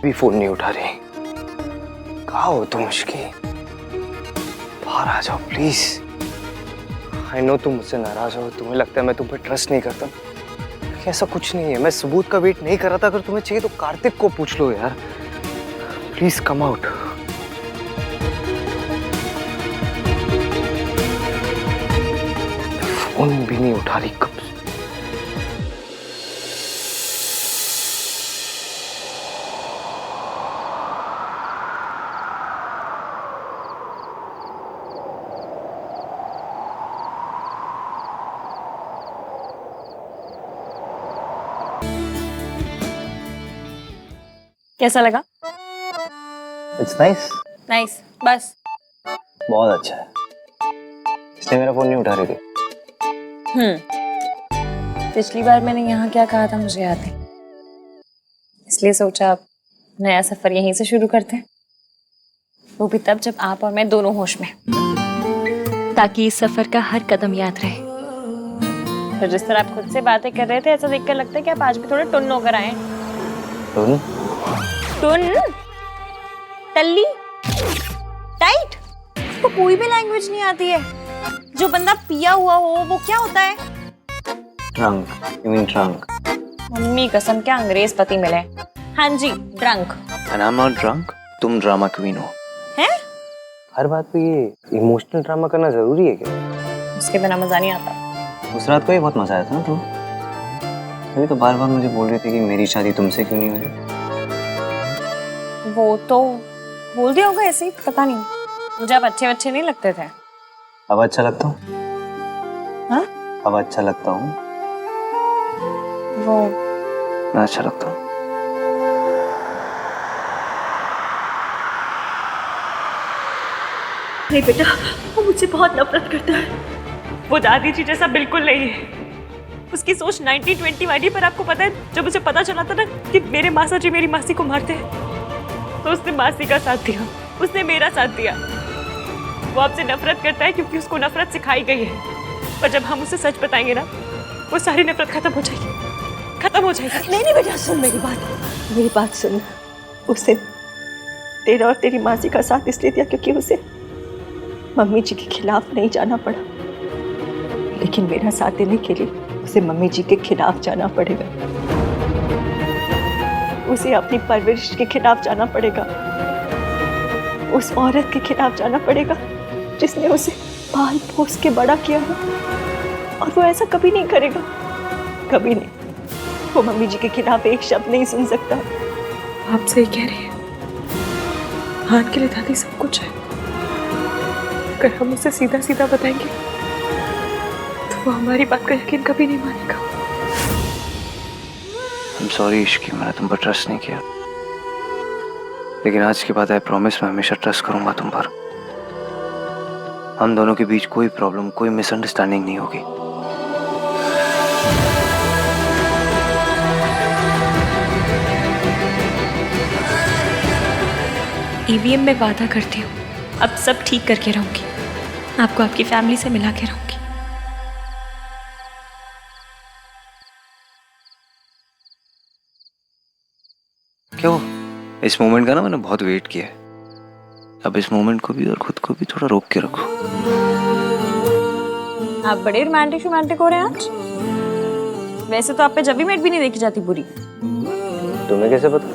भी फोन नहीं उठा रही। कहाँ हो तुम मुश्किल? बाहर आ जाओ प्लीज। आई नो तुम मुझसे नाराज हो, तुम्हें लगता है मैं तुम पे ट्रस्ट नहीं करता। ऐसा कुछ नहीं है, मैं सबूत का वेट नहीं कर रहा था। अगर तुम्हें चाहिए तो कार्तिक को पूछ लो यार। Please come out. फोन भी नहीं उठा रही कब से। कैसा लगा? It's nice. नाइस, बस। बहुत अच्छा है। इसने मेरा फोन नहीं उठा रही थी। पिछली बार मैंने यहाँ क्या कहा था मुझे याद है, इसलिए सोचा अब नया सफर यहीं से शुरू करते हैं, वो भी तब जब आप और मैं दोनों होश में, ताकि इस सफर का हर कदम याद रहे। तो जिस तरह आप खुद से बातें कर रहे थे, ऐसा देखकर लगता है कि आप आज भी थोड़े टुन्न होकर आए। टुन्न? टुन्न? टल्ली? टाइट? उसको कोई भी लैंग्वेज नहीं आती है। जो बंदा पिया हुआ हो वो क्या होता है? Drunk. You mean drunk? Mummy कसम, क्या अंग्रेज पति मिले। हाँ जी, drunk. And I am not drunk. तुम ड्रामा क्वीन हो। हैं? हर बात पे ये इमोशनल ड्रामा करना जरूरी है क्या? उसके बिना मजा नहीं आता। उस रात को ही बहुत मजा आया था ना तुम। अभी तो बार बार मुझे बोल रही थी कि मेरी शादी तुमसे क्यों नहीं हो रही। वो तो बोल दिया होगा ऐसे ही, पता नहीं। मुझे आप अच्छे अच्छे नहीं लगते थे। अब अच्छा लगता हूँ? हाँ? अब अच्छा लगता हूँ? वो मैं अच्छा लगता हूँ? नहीं बेटा, वो मुझसे बहुत नफरत करता है। वो दादी जी जैसा बिल्कुल नहीं है। उसकी सोच 90-20 वाली। पर आपको पता है, जब उसे पता चला था ना कि मेरे मासा जी मेरी मासी को मारते हैं, तो उसने मासी का साथ दिया, उसने मेरा साथ दिया। वो आपसे नफरत करता है क्योंकि उसको नफरत सिखाई गई है। पर जब हम उसे सच बताएंगे ना, वो सारी नफरत खत्म हो जाएगी, खत्म हो जाएगी। नहीं बेटा, सुन मेरी बात सुन। उसे तेरा और तेरी मासी का साथ इसलिए दिया क्योंकि उसे मम्मी जी के खिलाफ नहीं जाना पड़ा, लेकिन मेरा साथ देने के लिए उसे मम्मी जी के खिलाफ जाना पड़ेगा। उसे अपनी परवरिश के खिलाफ जाना पड़ेगा, उस औरत के खिलाफ जाना पड़ेगा जिसने उसे पाल पोस के बड़ा किया हो। और वो ऐसा कभी नहीं करेगा, कभी नहीं। वो मम्मी जी के खिलाफ एक शब्द नहीं सुन सकता। आप सही कह रही हैं। हाथ के लिए दादी सब कुछ है। अगर हम उसे सीधा सीधा बताएंगे तो वो हमारी बात का यकीन कभी नहीं मानेगा। I'm sorry इश्की, मैंने तुम पर ट्रस्ट नहीं किया। लेकिन आज के बाद आई प्रॉमिस मैं हमेशा ट्रस्ट करूंगा तुम पर। हम दोनों के बीच कोई प्रॉब्लम, कोई मिसअंडरस्टैंडिंग नहीं होगी। ईवीएम में वादा करती हूँ, अब सब ठीक करके रहूंगी। आपको आपकी फैमिली से मिला के रहूंगी। क्यों? इस मोमेंट का ना मैंने बहुत वेट किया है। अब इस मोमेंट को भी और खुद को भी थोड़ा रोक के रखो। आप बड़े रोमांटिक हो रहे हैं आज। वैसे तो आप पे जब भी मेट भी नहीं देखी जाती बुरी। तुम्हें कैसे पता?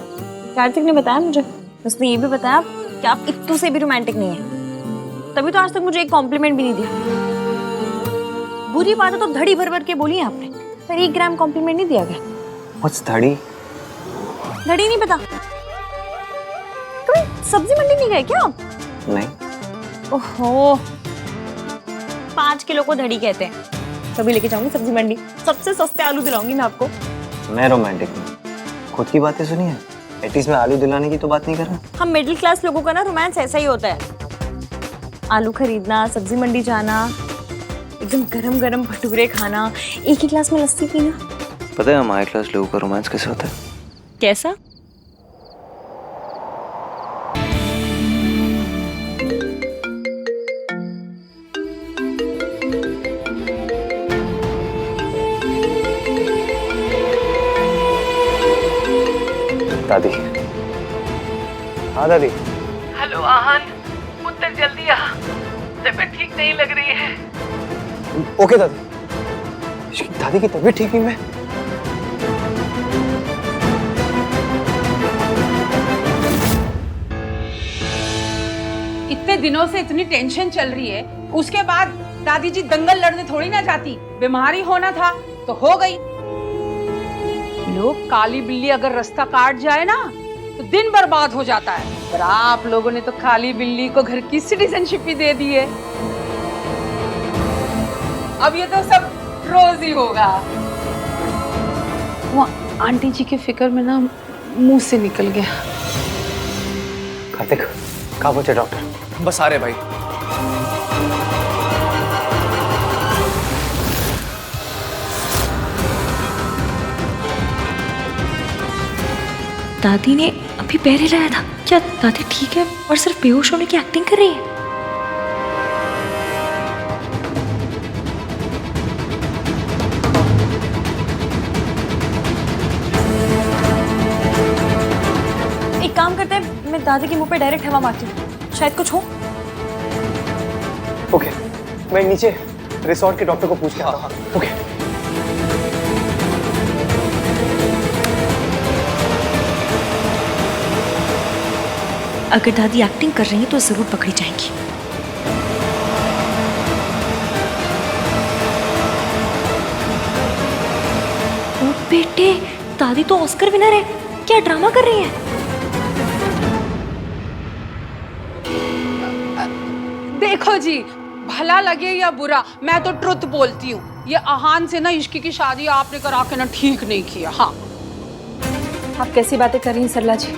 कार्तिक ने बताया मुझे। उसने ये भी बताया कि आप इतने से भी रोमांटिक नहीं है। तभी तो आज तक मुझे एक कॉम्प्लीमेंट भी नहीं दिया। बुरी बात है तो धड़ी भर भर के बोली है आपने, पर 1 ग्राम कॉम्प्लीमेंट नहीं दिया गया। What's धड़ी? धड़ी नहीं पता? कभी सब्जी मंडी नहीं गए क्या आप? नहीं। ओहो, 5 किलो को धड़ी कहते हैं। कभी लेके जाऊंगी सब्जी मंडी, सबसे सस्ते आलू दिलाऊंगी मैं आपको। मैं रोमांटिक हूँ, खुद की बातें सुनी है। एटलीस्ट मैं आलू दिलाने की तो बात नहीं कर रहा। हम मिडिल क्लास लोगों का ना रोमांस ऐसा ही होता है। आलू खरीदना, सब्जी मंडी जाना, एकदम गरम गरम भटूरे खाना, एक ही ग्लास में लस्सी पीना। पता है हम हाई क्लास लोगों का रोमांस कैसे होता है? कैसा? दादी, हाँ दादी। हेलो आहन, पुत्र जल्दी आ, तबीयत ठीक नहीं लग रही है। ओके दादी। इसकी दादी की तबीयत ठीक नहीं है। इतने दिनों से इतनी टेंशन चल रही है, उसके बाद दादी जी दंगल लड़ने थोड़ी ना जाती। बीमारी होना था तो हो गई। लोग काली बिल्ली अगर रास्ता काट जाए ना तो दिन बर्बाद हो जाता है, पर आप लोगों ने तो काली बिल्ली को घर की सिटीजनशिप ही दे दी है। अब ये तो सब रोज ही होगा। वो आंटी जी के फिक्र में ना मुंह से निकल गया। कार्तिक, कहाँ पहुंचे डॉक्टर? बस आ रहे भाई। दादी ने अभी पैर हिलाया था। क्या दादी ठीक है और सिर्फ बेहोश होने की एक्टिंग कर रही है? एक काम करते हैं, मैं दादी के मुंह पे डायरेक्ट हवा मारती हूँ, शायद कुछ हो। ओके, मैं नीचे रिसोर्ट के डॉक्टर को पूछ के आता हूँ। ओके। अगर दादी एक्टिंग कर रही है तो जरूर पकड़ी जाएंगी। ओ बेटे, दादी तो ऑस्कर विनर है, क्या ड्रामा कर रही है? देखो जी, भला लगे या बुरा, मैं तो ट्रुथ बोलती हूँ। ये आहान से ना इश्की की शादी आपने करा के ना ठीक नहीं किया। हाँ, आप कैसी बातें कर रही हैं सरला जी?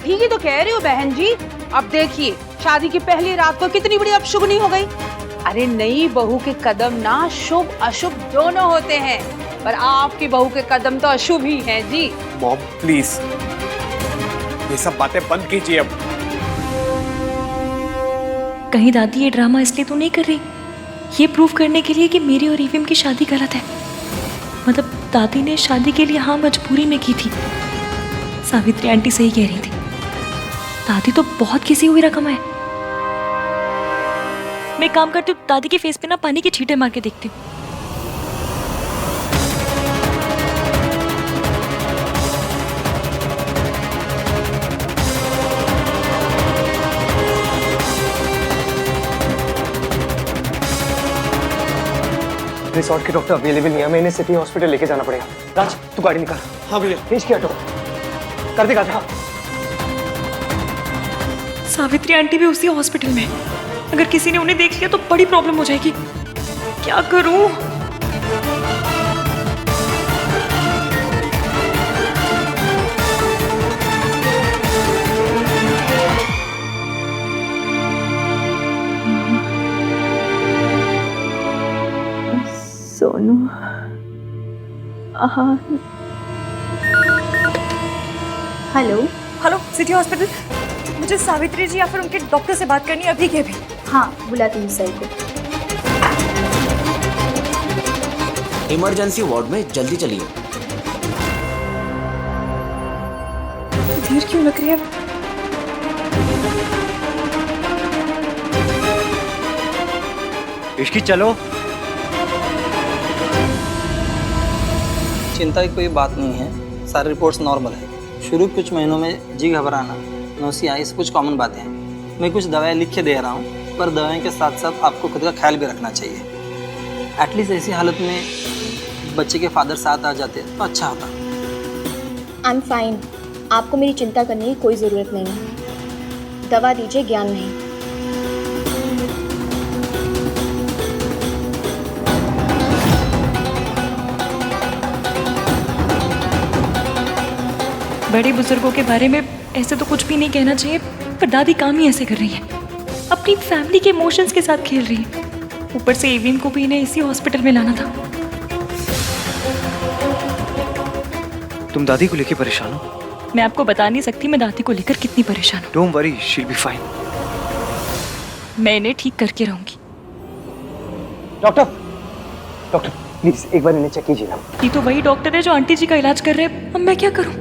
ठीक ही तो कह रही हो बहन जी। अब देखिए, शादी की पहली रात को कितनी बड़ी अपशुभनी हो गई। अरे नई बहू के कदम ना शुभ अशुभ दोनों होते हैं, पर आपकी बहू के कदम तो अशुभ ही हैं जी। मॉम प्लीज ये सब बातें बंद कीजिए अब। कहीं दादी ये ड्रामा इसलिए तो नहीं कर रही, ये प्रूव करने के लिए कि मेरी और ईवीएम की शादी गलत है? मतलब दादी ने शादी के लिए हाँ मजबूरी में की थी। सावित्री आंटी सही कह रही थी, दादी तो बहुत घिसी हुई रकम है। मैं काम करती हूँ, दादी के फेस पे ना पानी के छींटे मार के देखती हूँ। रिसोर्ट के डॉक्टर अवेलेबल नहीं है, मैं इन्हें सिटी हॉस्पिटल लेके जाना पड़ेगा। राज, तू गाड़ी निकाल। हाँ भैया। तेज किया ऑटो कर देगा। हाँ। सावित्री आंटी भी उसी हॉस्पिटल में है। अगर किसी ने उन्हें देख लिया तो बड़ी प्रॉब्लम हो जाएगी। क्या करूं? Sonu, hello. Hello, city hospital. मुझे सावित्री जी या फिर उनके डॉक्टर से बात करनी है अभी के अभी। हाँ, बुलाती हूँ सर को। इमरजेंसी वार्ड में जल्दी चलिए। देर क्यों लग रही है? इश्की चलो। चिंता की कोई बात नहीं है, सारी रिपोर्ट्स नॉर्मल है। शुरू कुछ महीनों में जी घबराना, नौसिया, ये कुछ कॉमन बातें हैं। मैं कुछ दवाएं लिख के दे रहा हूँ, पर दवाओं के साथ साथ आपको खुद का ख्याल भी रखना चाहिए। एटलीस्ट ऐसी हालत में बच्चे के फादर साथ आ जाते तो अच्छा होता। आई एम फाइन, आपको मेरी चिंता करने की कोई ज़रूरत नहीं है। दवा दीजिए, ज्ञान नहीं। बड़े बुजुर्गों के बारे में ऐसे तो कुछ भी नहीं कहना चाहिए, पर दादी काम ही ऐसे कर रही है। अपनी फैमिली के इमोशंस के साथ खेल रही है। ऊपर से एविन को भी इन्हें इसी हॉस्पिटल में लाना था। तुम दादी को लेके परेशान हो? मैं आपको बता नहीं सकती मैं दादी को लेकर कितनी परेशान हूँ। Don't worry, she will be fine. मैं इन्हें ठीक करके रहूंगी। डॉक्टर, डॉक्टर प्लीज एक बार इन्हें चेक कीजिए ना। ये तो वही डॉक्टर है जो आंटी जी का इलाज कर रहे हैं। अब मैं क्या करूं?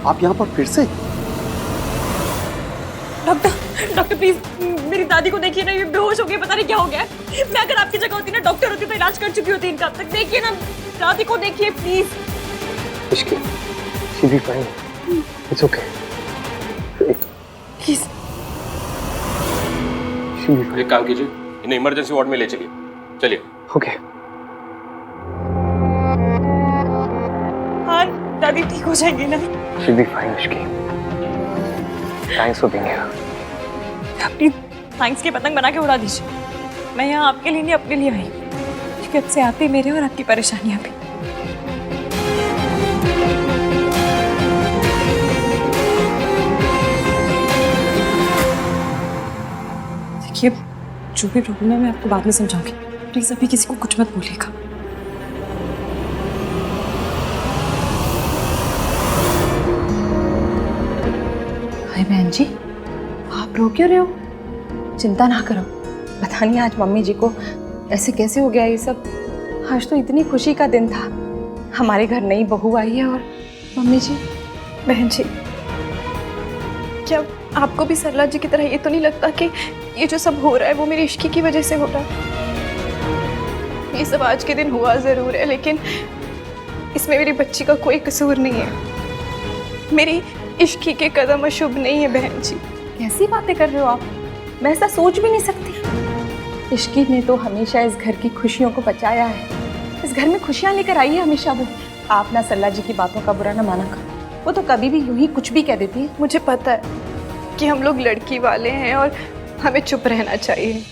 आप यहाँ पर फिर से? डॉक्टर प्लीज मेरी दादी को देखिए ना, ये बेहोश हो गई, पता नहीं क्या हो गया है। मैं अगर आपकी जगह होती ना, डॉक्टर होती तो इलाज कर चुकी होती इनका अब तक। देखिए ना दादी को, देखिए please. Ishki, she'll be fine. It's okay. Please She'll be fine. एक काम कीजिए, इन्हें इमरजेंसी वार्ड में ले चलिए। चलिए। Okay. हाँ दादी ठीक हो जाएंगी ना? She'll be fine, Ishki. Thanks for being here. अपनी थैंक्स की पतंग बना के उड़ा दीजिए। मैं यहाँ आपके लिए नहीं, अपने लिए आई, क्योंकि अब से आते मेरे और आपकी परेशानियां भी। देखिए जो भी प्रॉब्लम है मैं आपको बाद में समझाऊंगी, प्लीज अभी किसी को कुछ मत बोलिएगा। हाय बहन जी, आप रो क्यों रहे हो? चिंता ना करो, पता नहीं आज मम्मी जी को ऐसे कैसे हो गया ये सब। आज तो इतनी खुशी का दिन था, हमारे घर नई बहू आई है और मम्मी जी। बहन जी, क्या आपको भी सरला जी की तरह ये तो नहीं लगता कि ये जो सब हो रहा है वो मेरी इश्की की वजह से हो रहा है? ये सब आज के दिन हुआ जरूर है, लेकिन इसमें मेरी बच्ची का कोई कसूर नहीं है। मेरी इश्की के कदम अशुभ नहीं है बहन जी। कैसी बातें कर रहे हो आप? मैं ऐसा सोच भी नहीं सकती। इश्की ने तो हमेशा इस घर की खुशियों को बचाया है, इस घर में खुशियां लेकर आई है हमेशा वो। आप ना सरला जी की बातों का बुरा ना माना करो, वो तो कभी भी यूं ही कुछ भी कह देती है। मुझे पता है कि हम लोग लड़की वाले हैं और हमें चुप रहना चाहिए,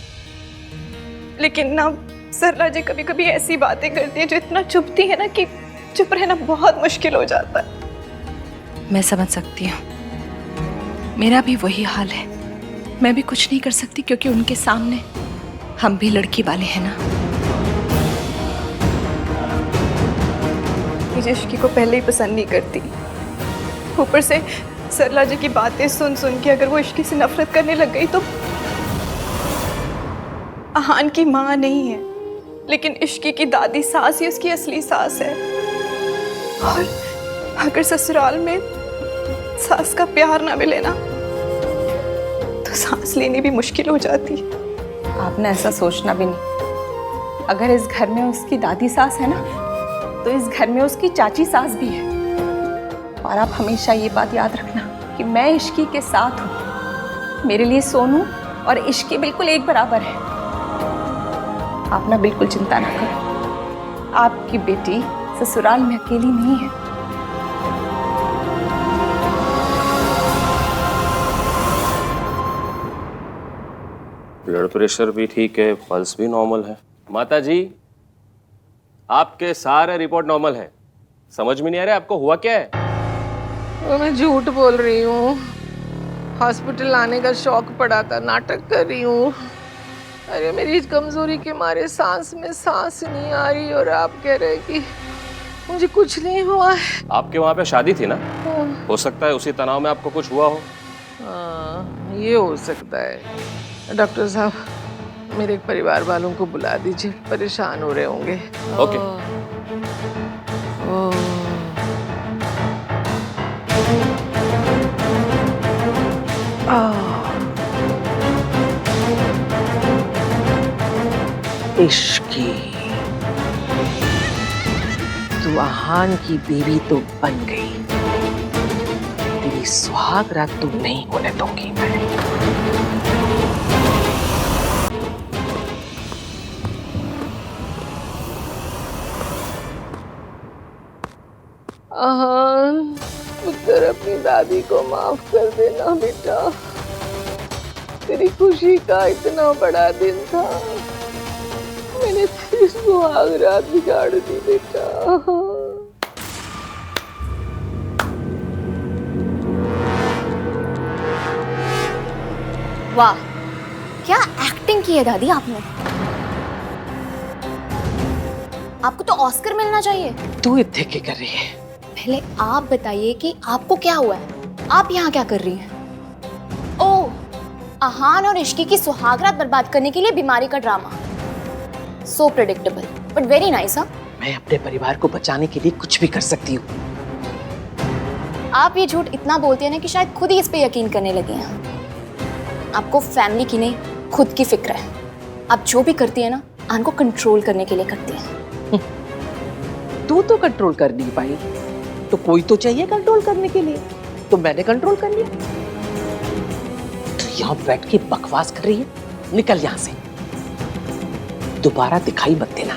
लेकिन ना सरला जी कभी कभी ऐसी बातें करती है जो इतना चुभती है ना कि चुप रहना बहुत मुश्किल हो जाता है। मैं समझ सकती हूँ, मेरा भी वही हाल है। मैं भी कुछ नहीं कर सकती क्योंकि उनके सामने हम भी लड़की वाले हैं ना। मुझे इश्की को पहले ही पसंद नहीं करती, ऊपर से सरला जी की बातें सुन सुन के अगर वो इश्की से नफरत करने लग गई तो। आहान की माँ नहीं है, लेकिन इश्की की दादी सास ही उसकी असली सास है। और अगर ससुराल में सास का प्यार ना मिले ना तो सांस लेनी भी मुश्किल हो जाती है। आपने ऐसा सोचना भी नहीं। अगर इस घर में उसकी दादी सास है ना तो इस घर में उसकी चाची सास भी है। और आप हमेशा ये बात याद रखना कि मैं इश्की के साथ हूँ। मेरे लिए सोनू और इश्की बिल्कुल एक बराबर है। आप ना बिल्कुल चिंता ना करो, आपकी बेटी ससुराल में अकेली नहीं है। ब्लड प्रेशर भी ठीक है, पल्स भी नॉर्मल है। माता जी, आपके सारे रिपोर्ट नॉर्मल है। समझ में नहीं आ रहा आपको हुआ क्या है? मैं झूठ बोल रही हूँ, हॉस्पिटल आने का शौक पड़ा था, नाटक कर रही हूँ। अरे मेरी कमजोरी के मारे सांस में सांस नहीं आ रही और आप कह रहे कि मुझे कुछ नहीं हुआ है। आपके वहाँ पे शादी थी ना, हो सकता है उसी तनाव में आपको कुछ हुआ हो। हाँ, ये हो सकता है। डॉक्टर साहब, मेरे परिवार वालों को बुला दीजिए, परेशान हो रहे होंगे। ओके। इश्की, तू आहान की बीवी तो बन गई, तेरी सुहाग रात तो नहीं होने दूंगी मैं। आहान, पुत्र अपनी दादी को माफ कर देना बेटा, तेरी खुशी का इतना बड़ा दिन था, मैंने तेरी सुहाग रात बिगाड़ दी बेटा। वाह, क्या एक्टिंग की है दादी आपने। आपको तो ऑस्कर मिलना चाहिए। तू इतने क्या कर रही है? पहले आप बताइए कि आपको क्या हुआ है, आप यहाँ क्या कर रही हैं? ओह, आहान और इश्की की सुहागरात बर्बाद करने के लिए बीमारी का drama. So predictable but very nice. हाँ, मैं अपने परिवार को बचाने के लिए कुछ भी कर सकती हूँ। आप ये झूठ इतना बोलती है ना कि शायद खुद ही इस पे यकीन करने लगे हैं। आपको फैमिली की नहीं, खुद की फिक्र है। आप जो भी करती है ना, आन को कंट्रोल करने के लिए करती है। तू तो कंट्रोल कर नहीं पाई, तो कोई तो चाहिए कंट्रोल करने के लिए, तो मैंने कंट्रोल कर लिया। तो यहाँ बैठ के बकवास कर रही है, निकल यहाँ से, दोबारा दिखाई मत देना।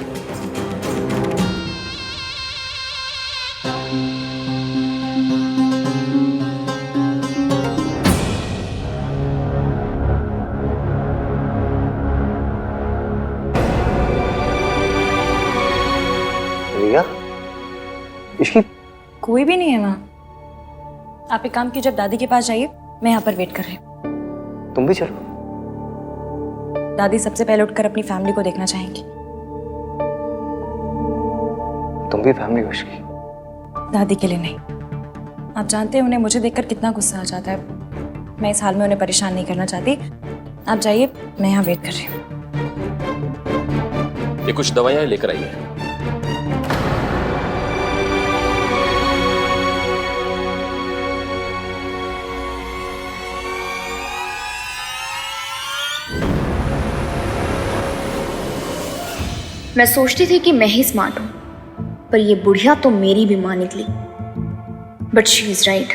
रिया, इसकी कोई भी नहीं है वहाँ। आप एक काम कीजिए, जब दादी के पास जाइए, मैं यहाँ पर वेट कर रही हूँ। तुम भी चलो। दादी सबसे पहले उठकर अपनी फैमिली को देखना चाहेंगी। तुम भी फैमिली हो इसकी? दादी के लिए नहीं। आप जानते हैं उन्हें मुझे देखकर कितना गुस्सा आ जाता है। मैं इस हाल में उन्हें परेशान नहीं करना चाहती। आप जाइए, मैं यहाँ वेट कर रही हूँ। ये कुछ दवाइयाँ लेकर आइए। मैं सोचती थी कि मैं ही स्मार्ट हूँ, पर ये बुढ़िया तो मेरी भी मां निकली। But she is right.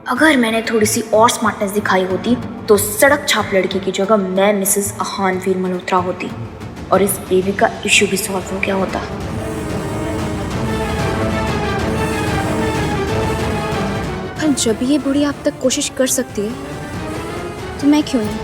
अगर मैंने थोड़ी सी और स्मार्टनेस दिखाई होती तो सड़क छाप लड़की की जगह मैं मिसेस अहान वीर मल्होत्रा होती और इस बेबी का इश्यू भी सॉल्व हो गया होता। पर जब ये बुढ़िया अब तक कोशिश कर सकती है तो मैं क्यों नहीं?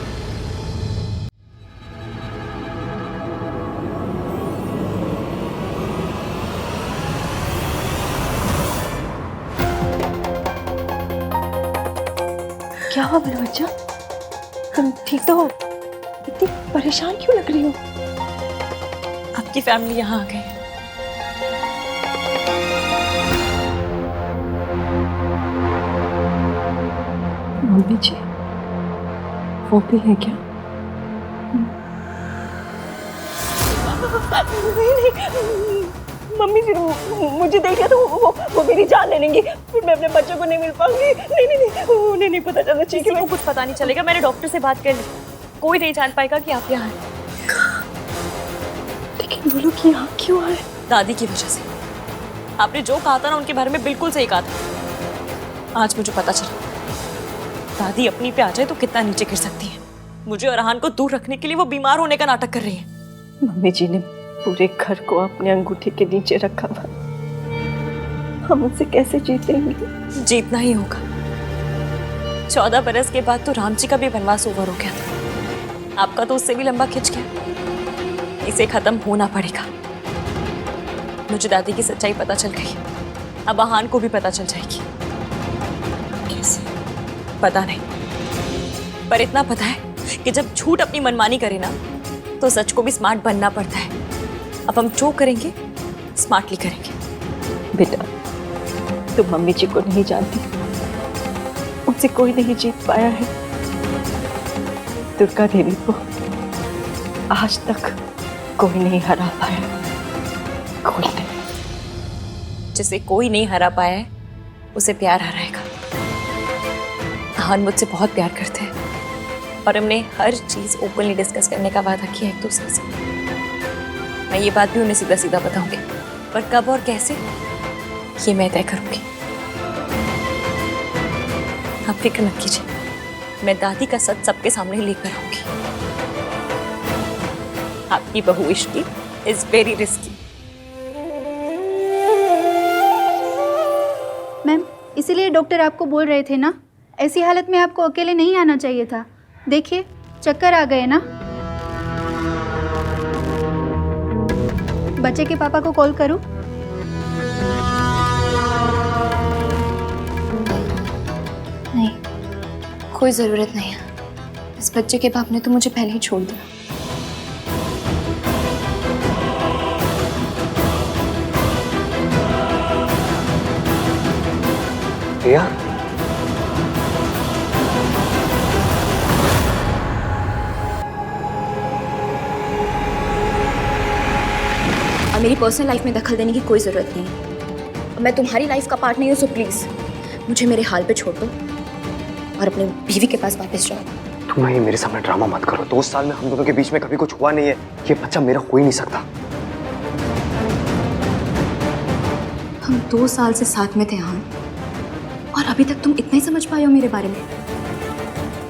क्या हुआ मेरा बच्चा? तुम ठीक तो हो? इतनी परेशान क्यों लग रही हो? आपकी फैमिली यहाँ आ गई। मम्मी जी, वो भी है क्या? नहीं, मम्मी जी मुझे देख लिया तो वो मेरी जान ले लेंगी, फिर मैं अपने बच्चों को नहीं मिल पाऊंगी। नहीं, उन्हें नहीं पता चलना चाहिए कि किसी को कुछ पता नहीं चलेगा। मैंने डॉक्टर से बात कर ली, कोई नहीं जान पाएगा कि आप यहाँ हैं। लेकिन वो लोग यहाँ क्यों आए? दादी की वजह से। आपने जो कहा था ना उनके बारे में, बिल्कुल सही कहा था। आज मुझे पता चला दादी अपनी पे आ जाए तो कितना नीचे गिर सकती है। मुझे और अहान को दूर रखने के लिए वो बीमार होने का नाटक कर रही है। मम्मी जी ने पूरे घर को अपने अंगूठे के नीचे रखा था, हम उनसे कैसे जीतेंगे? जीतना ही होगा। 14 बरस के बाद तो राम जी का भी वनवास ओवर हो गया था, आपका तो उससे भी लंबा खिंच गया। इसे खत्म होना पड़ेगा। मुझे दादी की सच्चाई पता चल गई, अब अहान को भी पता चल जाएगी। कैसे? पता नहीं, पर इतना पता है कि जब झूठ अपनी मनमानी करे ना तो सच को भी स्मार्ट बनना पड़ता है। अब हम जो करेंगे स्मार्टली करेंगे। बेटा, तुम मम्मी जी को नहीं जानती, उनसे कोई नहीं जीत पाया है। दुर्गा देवी को आज तक कोई नहीं हरा पाया, कोई नहीं। जिसे कोई नहीं हरा पाया है उसे प्यार हराएगा। अहान मुझसे बहुत प्यार करते हैं और हमने हर चीज ओपनली डिस्कस करने का वादा किया एक दूसरे से। मैं ये बात भी उन्हें सीधा सीधा बताऊंगी, पर कब और कैसे ये मैं तय करूंगी। आप फिक्र मत कीजिए, मैं दादी का सच सबके सामने लेकर आऊंगी। आपकी बहू Ishki is very risky. Ma'am, इसीलिए डॉक्टर आपको बोल रहे थे ना, ऐसी हालत में आपको अकेले नहीं आना चाहिए था। देखिए, चक्कर आ गए ना। बच्चे के पापा को कॉल करूं? नहीं, कोई ज़रूरत नहीं है। इस बच्चे के बाप ने तो मुझे पहले ही छोड़ दिया। रिया, और मेरी पर्सनल लाइफ में दखल देने की कोई ज़रूरत नहीं है। मैं तुम्हारी लाइफ का पार्ट नहीं हूँ, सो प्लीज़ मुझे मेरे हाल पे छोड़ दो और अपने बीवी के पास वापस जाओ। तुम ये मेरे सामने ड्रामा मत करो। 2 साल में हम दोनों के बीच में कभी कुछ हुआ नहीं है। ये बच्चा मेरा हो ही नहीं सकता। हम 2 साल से साथ में थे आहान, और अभी तक तुम इतना ही समझ पाए हो मेरे बारे में।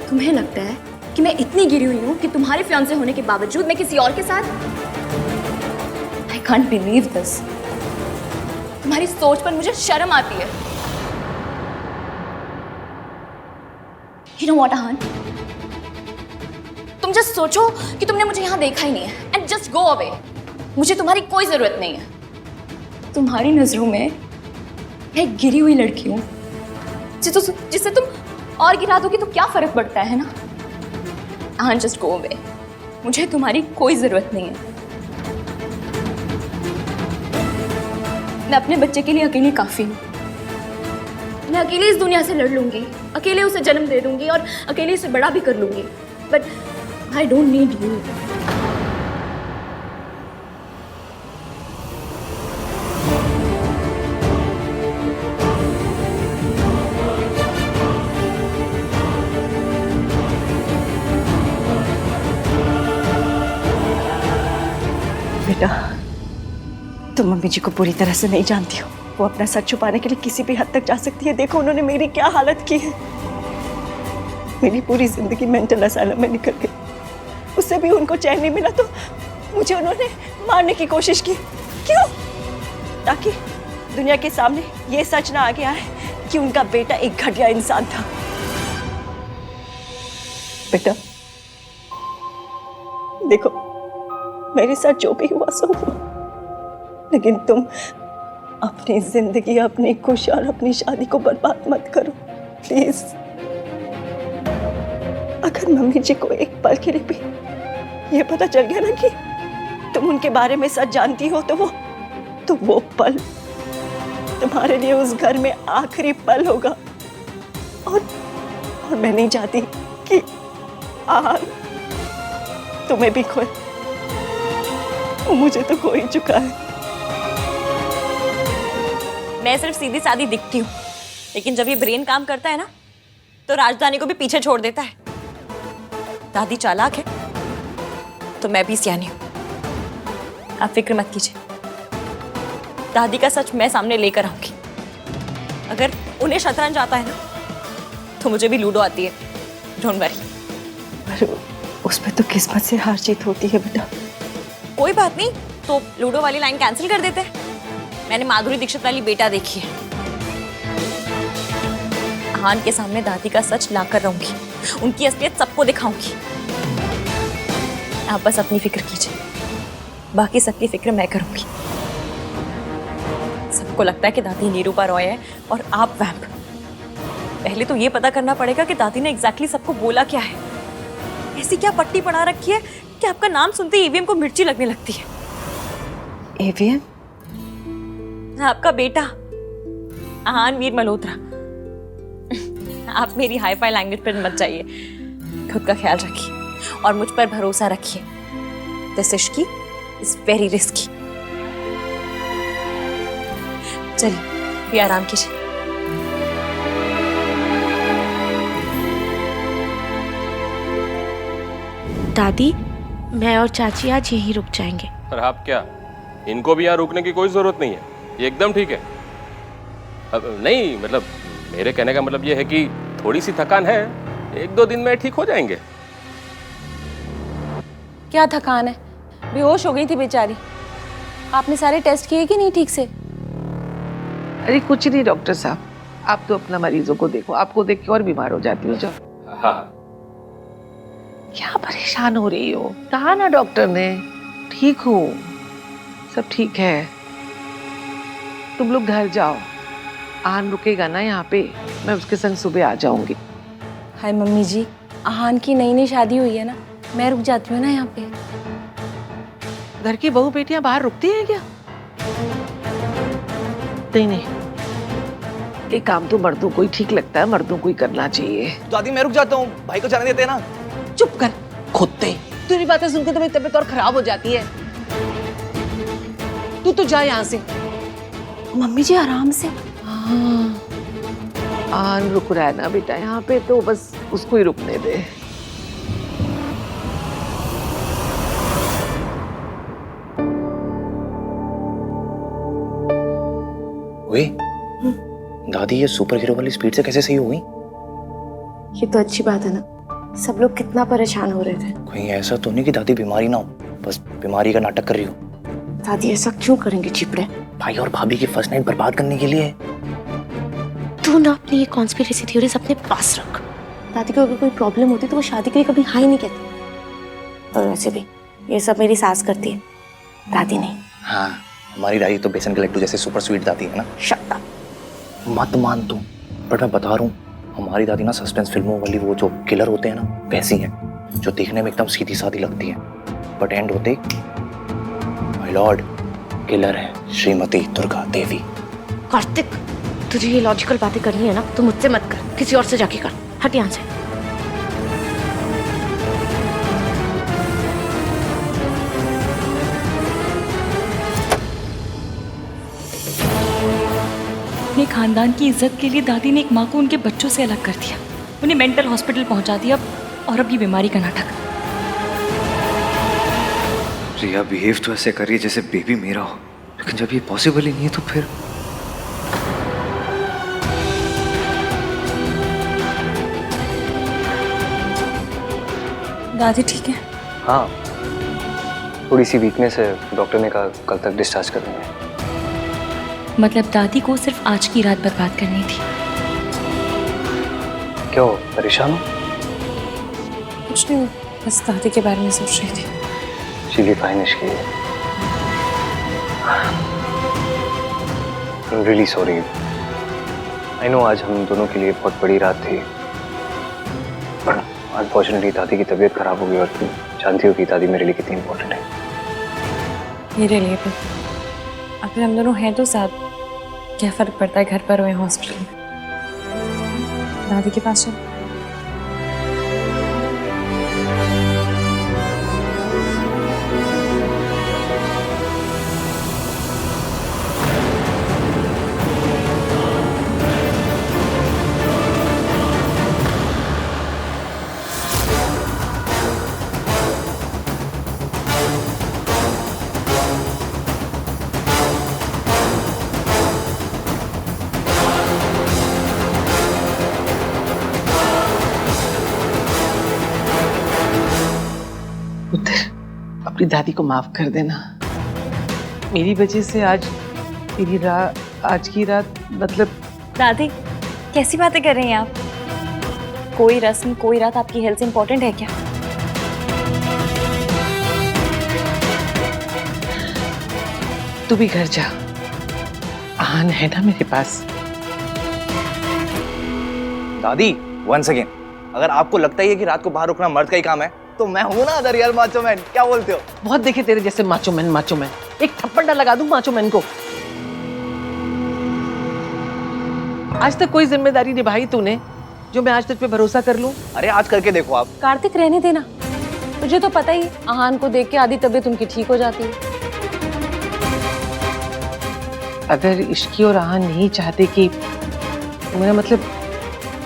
तुम्हें लगता है कि मैं इतनी गिरी हुई हूँ कि तुम्हारे फियांसे होने के बावजूद मैं किसी और के साथ? I can't believe this. तुम्हारी सोच पर मुझे शर्म आती है। You know what, आहान? तुम जस्ट सोचो कि तुमने मुझे यहाँ देखा ही नहीं है एंड जस्ट गो अवे। मुझे तुम्हारी कोई जरूरत नहीं है। तुम्हारी नजरों में मैं एक गिरी हुई लड़की हूँ जिससे तुम और गिरा दोगे तो क्या फर्क पड़ता है ना? आहान, जस्ट गो अवे। मुझे तुम्हारी कोई जरूरत नहीं है। मैं अपने बच्चे के लिए अकेली काफी हूँ। मैं अकेले इस दुनिया से लड़ लूंगी, अकेले उसे जन्म दे दूंगी और अकेले उसे बड़ा भी कर लूंगी, but I don't need you. बेटा, तुम मम्मी जी को पूरी तरह से नहीं जानती हो। वो अपना सच छुपाने के लिए किसी भी हद तक जा सकती है। देखो उन्होंने मेरी क्या हालत की है। मेरी पूरी जिंदगी मेंटल असाइलम में निकल गई। उससे भी उनको चैन नहीं मिला तो मुझे उन्होंने मारने की कोशिश की। क्यों? ताकि दुनिया के सामने ये सच ना आ गया है कि उनका बेटा एक घटिया इंसान था। बेटा देखो, मेरे साथ जो भी हुआ सो हुआ, लेकिन तुम अपनी जिंदगी, अपनी खुशी और अपनी शादी को बर्बाद मत करो प्लीज। अगर मम्मी जी को एक पल के लिए भी ये पता चल गया ना कि तुम उनके बारे में सच जानती हो तो वो पल तुम्हारे लिए उस घर में आखिरी पल होगा। और मैं नहीं चाहती कि तुम्हें भी खोए। मुझे तो खो ही चुका है। मैं सिर्फ सीधी सादी दिखती हूँ, लेकिन जब ये ब्रेन काम करता है ना तो राजधानी को भी पीछे छोड़ देता है। दादी चालाक है तो मैं भी सियानी हूँ। आप फिक्र मत कीजिए, दादी का सच मैं सामने लेकर आऊंगी। अगर उन्हें शतरंज आता है ना तो मुझे भी लूडो आती है। Don't worry. उसमें तो किस्मत से हार जीत होती है बेटा। कोई बात नहीं, तो लूडो वाली लाइन कैंसिल कर देते हैं। मैंने माधुरी दीक्षित वाली बेटा देखी है। आहान के सामने दादी का सच लाकर रहूंगी, उनकी असलियत सबको दिखाऊंगी। आप बस अपनी फिक्र कीजिए, बाकी सबकी फिक्र मैं करूंगी। सबको लगता है कि दादी निरूपा रॉय है और आप वैम्प। पहले तो ये पता करना पड़ेगा कि दादी ने एग्जैक्टली सबको बोला क्या है। ऐसी क्या पट्टी पड़ा रखी है कि आपका नाम सुनते ही ईवीएम को मिर्ची लगने लगती है। ईवीएम? आपका बेटा आहान वीर मल्होत्रा। आप मेरी हाई फाई लैंग्वेज पर मत जाइए। खुद का ख्याल रखिए और मुझ पर भरोसा रखिए। This Ishki is very risky. चलिए भी आराम कीजिए। दादी, मैं और चाची आज यहीं रुक जाएंगे। और आप क्या, इनको भी यहाँ रुकने की कोई जरूरत नहीं है। ये एकदम ठीक है। अब नहीं, मतलब मेरे कहने का मतलब ये है कि थोड़ी सी थकान है, 1-2 दिन में ठीक हो जाएंगे। क्या थकान है? बेहोश हो गई थी बेचारी। आपने सारे टेस्ट किए कि नहीं ठीक से? अरे कुछ नहीं डॉक्टर साहब, आप तो अपना मरीजों को देखो। आपको देख के और बीमार हो जाती हो। जाओ। हाँ। क्या परेशान हो रही हो? कहा ना डॉक्टर ने ठीक हूँ, सब ठीक है। तुम लोग घर जाओ। आहान रुकेगा ना यहाँ पे, मैं उसके संग सुबह आ जाऊंगी। हाय मम्मी जी, आहान की नई शादी हुई है ना, मैं रुक जाती हूँ ना यहाँ पे। घर की बहू बेटियां बाहर रुकती हैं क्या? नहीं, एक काम तो मर्दों को ही ठीक लगता है, मर्दों को ही करना चाहिए। दादी मैं रुक जाता हूँ, भाई को जाने देते हैं ना। चुप कर खुदते। तेरी बातें सुनकर तो मेरी तबीयत और खराब हो जाती है। तू तो जा यहाँ से। मम्मी जी आराम से। हाँ। आन रुक रहा है ना बेटा यहाँ पे, तो बस उसको ही रुकने दे। ओए, दादी ये सुपर हीरो वाली स्पीड से कैसे सही हो गई? ये तो अच्छी बात है ना, सब लोग कितना परेशान हो रहे थे। कहीं ऐसा तो नहीं कि दादी बीमारी ना हो, बस बीमारी का नाटक कर रही हो? दादी ऐसा क्यों करेंगे चिपड़े? भाई और भाभी की फर्स्ट नाइट बर्बाद करने के लिए। तू ना अपनी ये कॉन्स्पिरेसी थ्योरीज अपने पास रख। दादी को अगर कोई प्रॉब्लम होती तो वो शादी के लिए कभी हाँ ही नहीं कहती। और वैसे भी ये सब मेरी सास करती है, दादी नहीं। हाँ, हमारी दादी तो बेसन के लड्डू जैसे सुपर स्वीट दादी है ना। Shut up. मत मान तू, बट मैं बता रहा हूँ, हमारी दादी ना सस्पेंस फिल्मों वाली वो जो किलर होते हैं ना, वैसी हैं, जो देखने में एकदम सीधी सादी लगती है, बट एंड होते माय लॉर्ड किलर है श्रीमती दुर्गा देवी। कार्तिक, तुझे ये लॉजिकल बातें करनी है ना तो मुझसे मत कर, किसी और से जाके कर। हट यहाँ से। अपने खानदान की इज्जत के लिए दादी ने एक माँ को उनके बच्चों से अलग कर दिया, उन्हें मेंटल हॉस्पिटल पहुंचा दिया, और अब ये बीमारी का नाटक। रिया बिहेव तो ऐसे कर रही है जैसे बेबी मेरा हो, लेकिन जब ये पॉसिबल ही नहीं है तो फिर दादी ठीक है? हाँ, थोड़ी सी वीकनेस है, डॉक्टर ने कहा कल तक डिस्चार्ज कर देंगे। मतलब दादी को सिर्फ आज की रात बर्बाद करनी थी। क्यों परेशान हो? कुछ नहीं, बस दादी के बारे में सोच रही थी। She'll be fine, Ishki. I'm really sorry. I know आज हम दोनों के लिए बहुत बड़ी रात थी, पर अनफॉर्चुनेटली दादी की तबीयत खराब हो गई, और तुम जानती हो कि दादी मेरे लिए कितनी इम्पोर्टेंट है। मेरे लिए भी। अगर हम दोनों हैं तो साथ, क्या फर्क पड़ता है घर पर हो या हॉस्पिटल में। दादी के पास चलो। अपनी दादी को माफ कर देना। मेरी वजह से आज की रात मतलब। दादी कैसी बातें कर रही हैं आप? कोई रस्म कोई रात आपकी हेल्थ से इम्पोर्टेंट है क्या? तू भी घर जा, आन है ना मेरे पास। दादी वंस अगेन, अगर आपको लगता ही है कि रात को बाहर रुकना मर्द का ही काम है, तो मैं हूं ना द रियल माचो मैन। क्या बोलते हो? बहुत देखे तेरे जैसे माचो मैन। एक थप्पड़ लगा दूं माचो मैन को। आज तक कोई जिम्मेदारी निभाई तूने जो मैं आज तुझ पे भरोसा कर लूं? अरे आज करके देखो आप। कार्तिक रहने देना, मुझे तो पता ही आहान को देख के आधी तबीयत उनकी ठीक हो जाती है। अगर इश्की और आहान नहीं चाहते कि, मेरा मतलब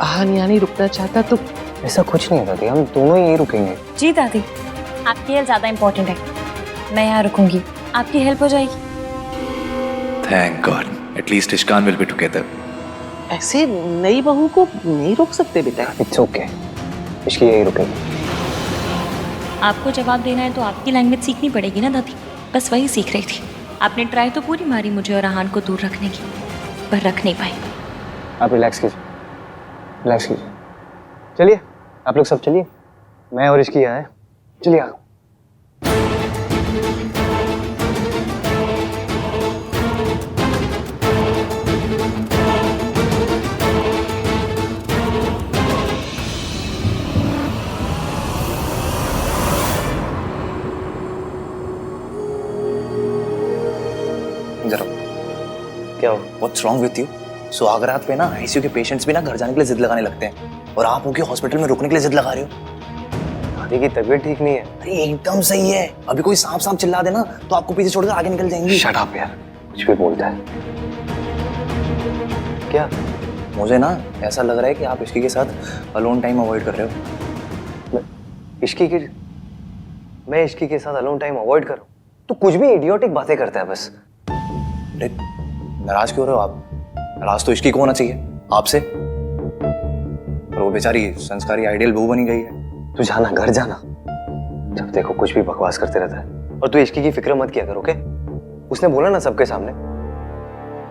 आहान यहाँ नहीं रुकना चाहता, तो ऐसा कुछ नहीं है दादी, हम दोनों यहीं रुकेंगे। जी दादी, आपकी हेल्थ ज्यादा इम्पोर्टेंट है, मैं यहाँ रुकूंगी, आपकी हेल्प हो जाएगी। Thank God, at least Ishkaan will be together. ऐसे नई बहू को नहीं रोक सकते बेटा। इट्स ओके, इसकी यही रुकेगी। आपको जवाब देना है तो आपकी लैंग्वेज सीखनी पड़ेगी ना दादी, बस वही सीख रही थी। आपने ट्राई तो पूरी मारी मुझे और आहान को दूर रखने की, पर रख नहीं पाई। आप रिलैक्स कीजिए, रिलैक्स कीजिए। चलिए आप लोग सब चलिए, मैं और इसकी यहाँ है, चलिए आओ। जरा क्या हो? What's wrong with you? सुहागरात पे ना आईसीयू के पेशेंट्स भी ना घर जाने के लिए जिद लगाने लगते हैं, और आप होके हॉस्पिटल में रुकने के लिए जिद लगा रहे हो। दादी की तबीयत ठीक नहीं है। अरे एकदम सही है, अभी कोई सांप सांप चिल्ला देना तो आपको पीछे छोड़कर आगे निकल जाएंगी। शट अप यार, कुछ भी बोलता है। क्या मुझे ना ऐसा लग रहा है कि आप इश्की के साथ अलोन टाइम अवॉइड कर रहे हो। मैं इश्की के साथ अलोन टाइम अवॉइड कर रहा हूँ? तो कुछ भी इडियोटिक बातें करता है बस। नाराज क्यों रहे हो आप? नाराज तो इश्की को होना चाहिए, आपसे। और वो बेचारी संस्कारी आइडियल बहू बनी गई है। तू जाना, घर जाना। जब देखो कुछ भी बकवास करते रहता है। और तू इश्की की फिक्र मत किया कर, ओके? उसने बोला ना सबके सामने,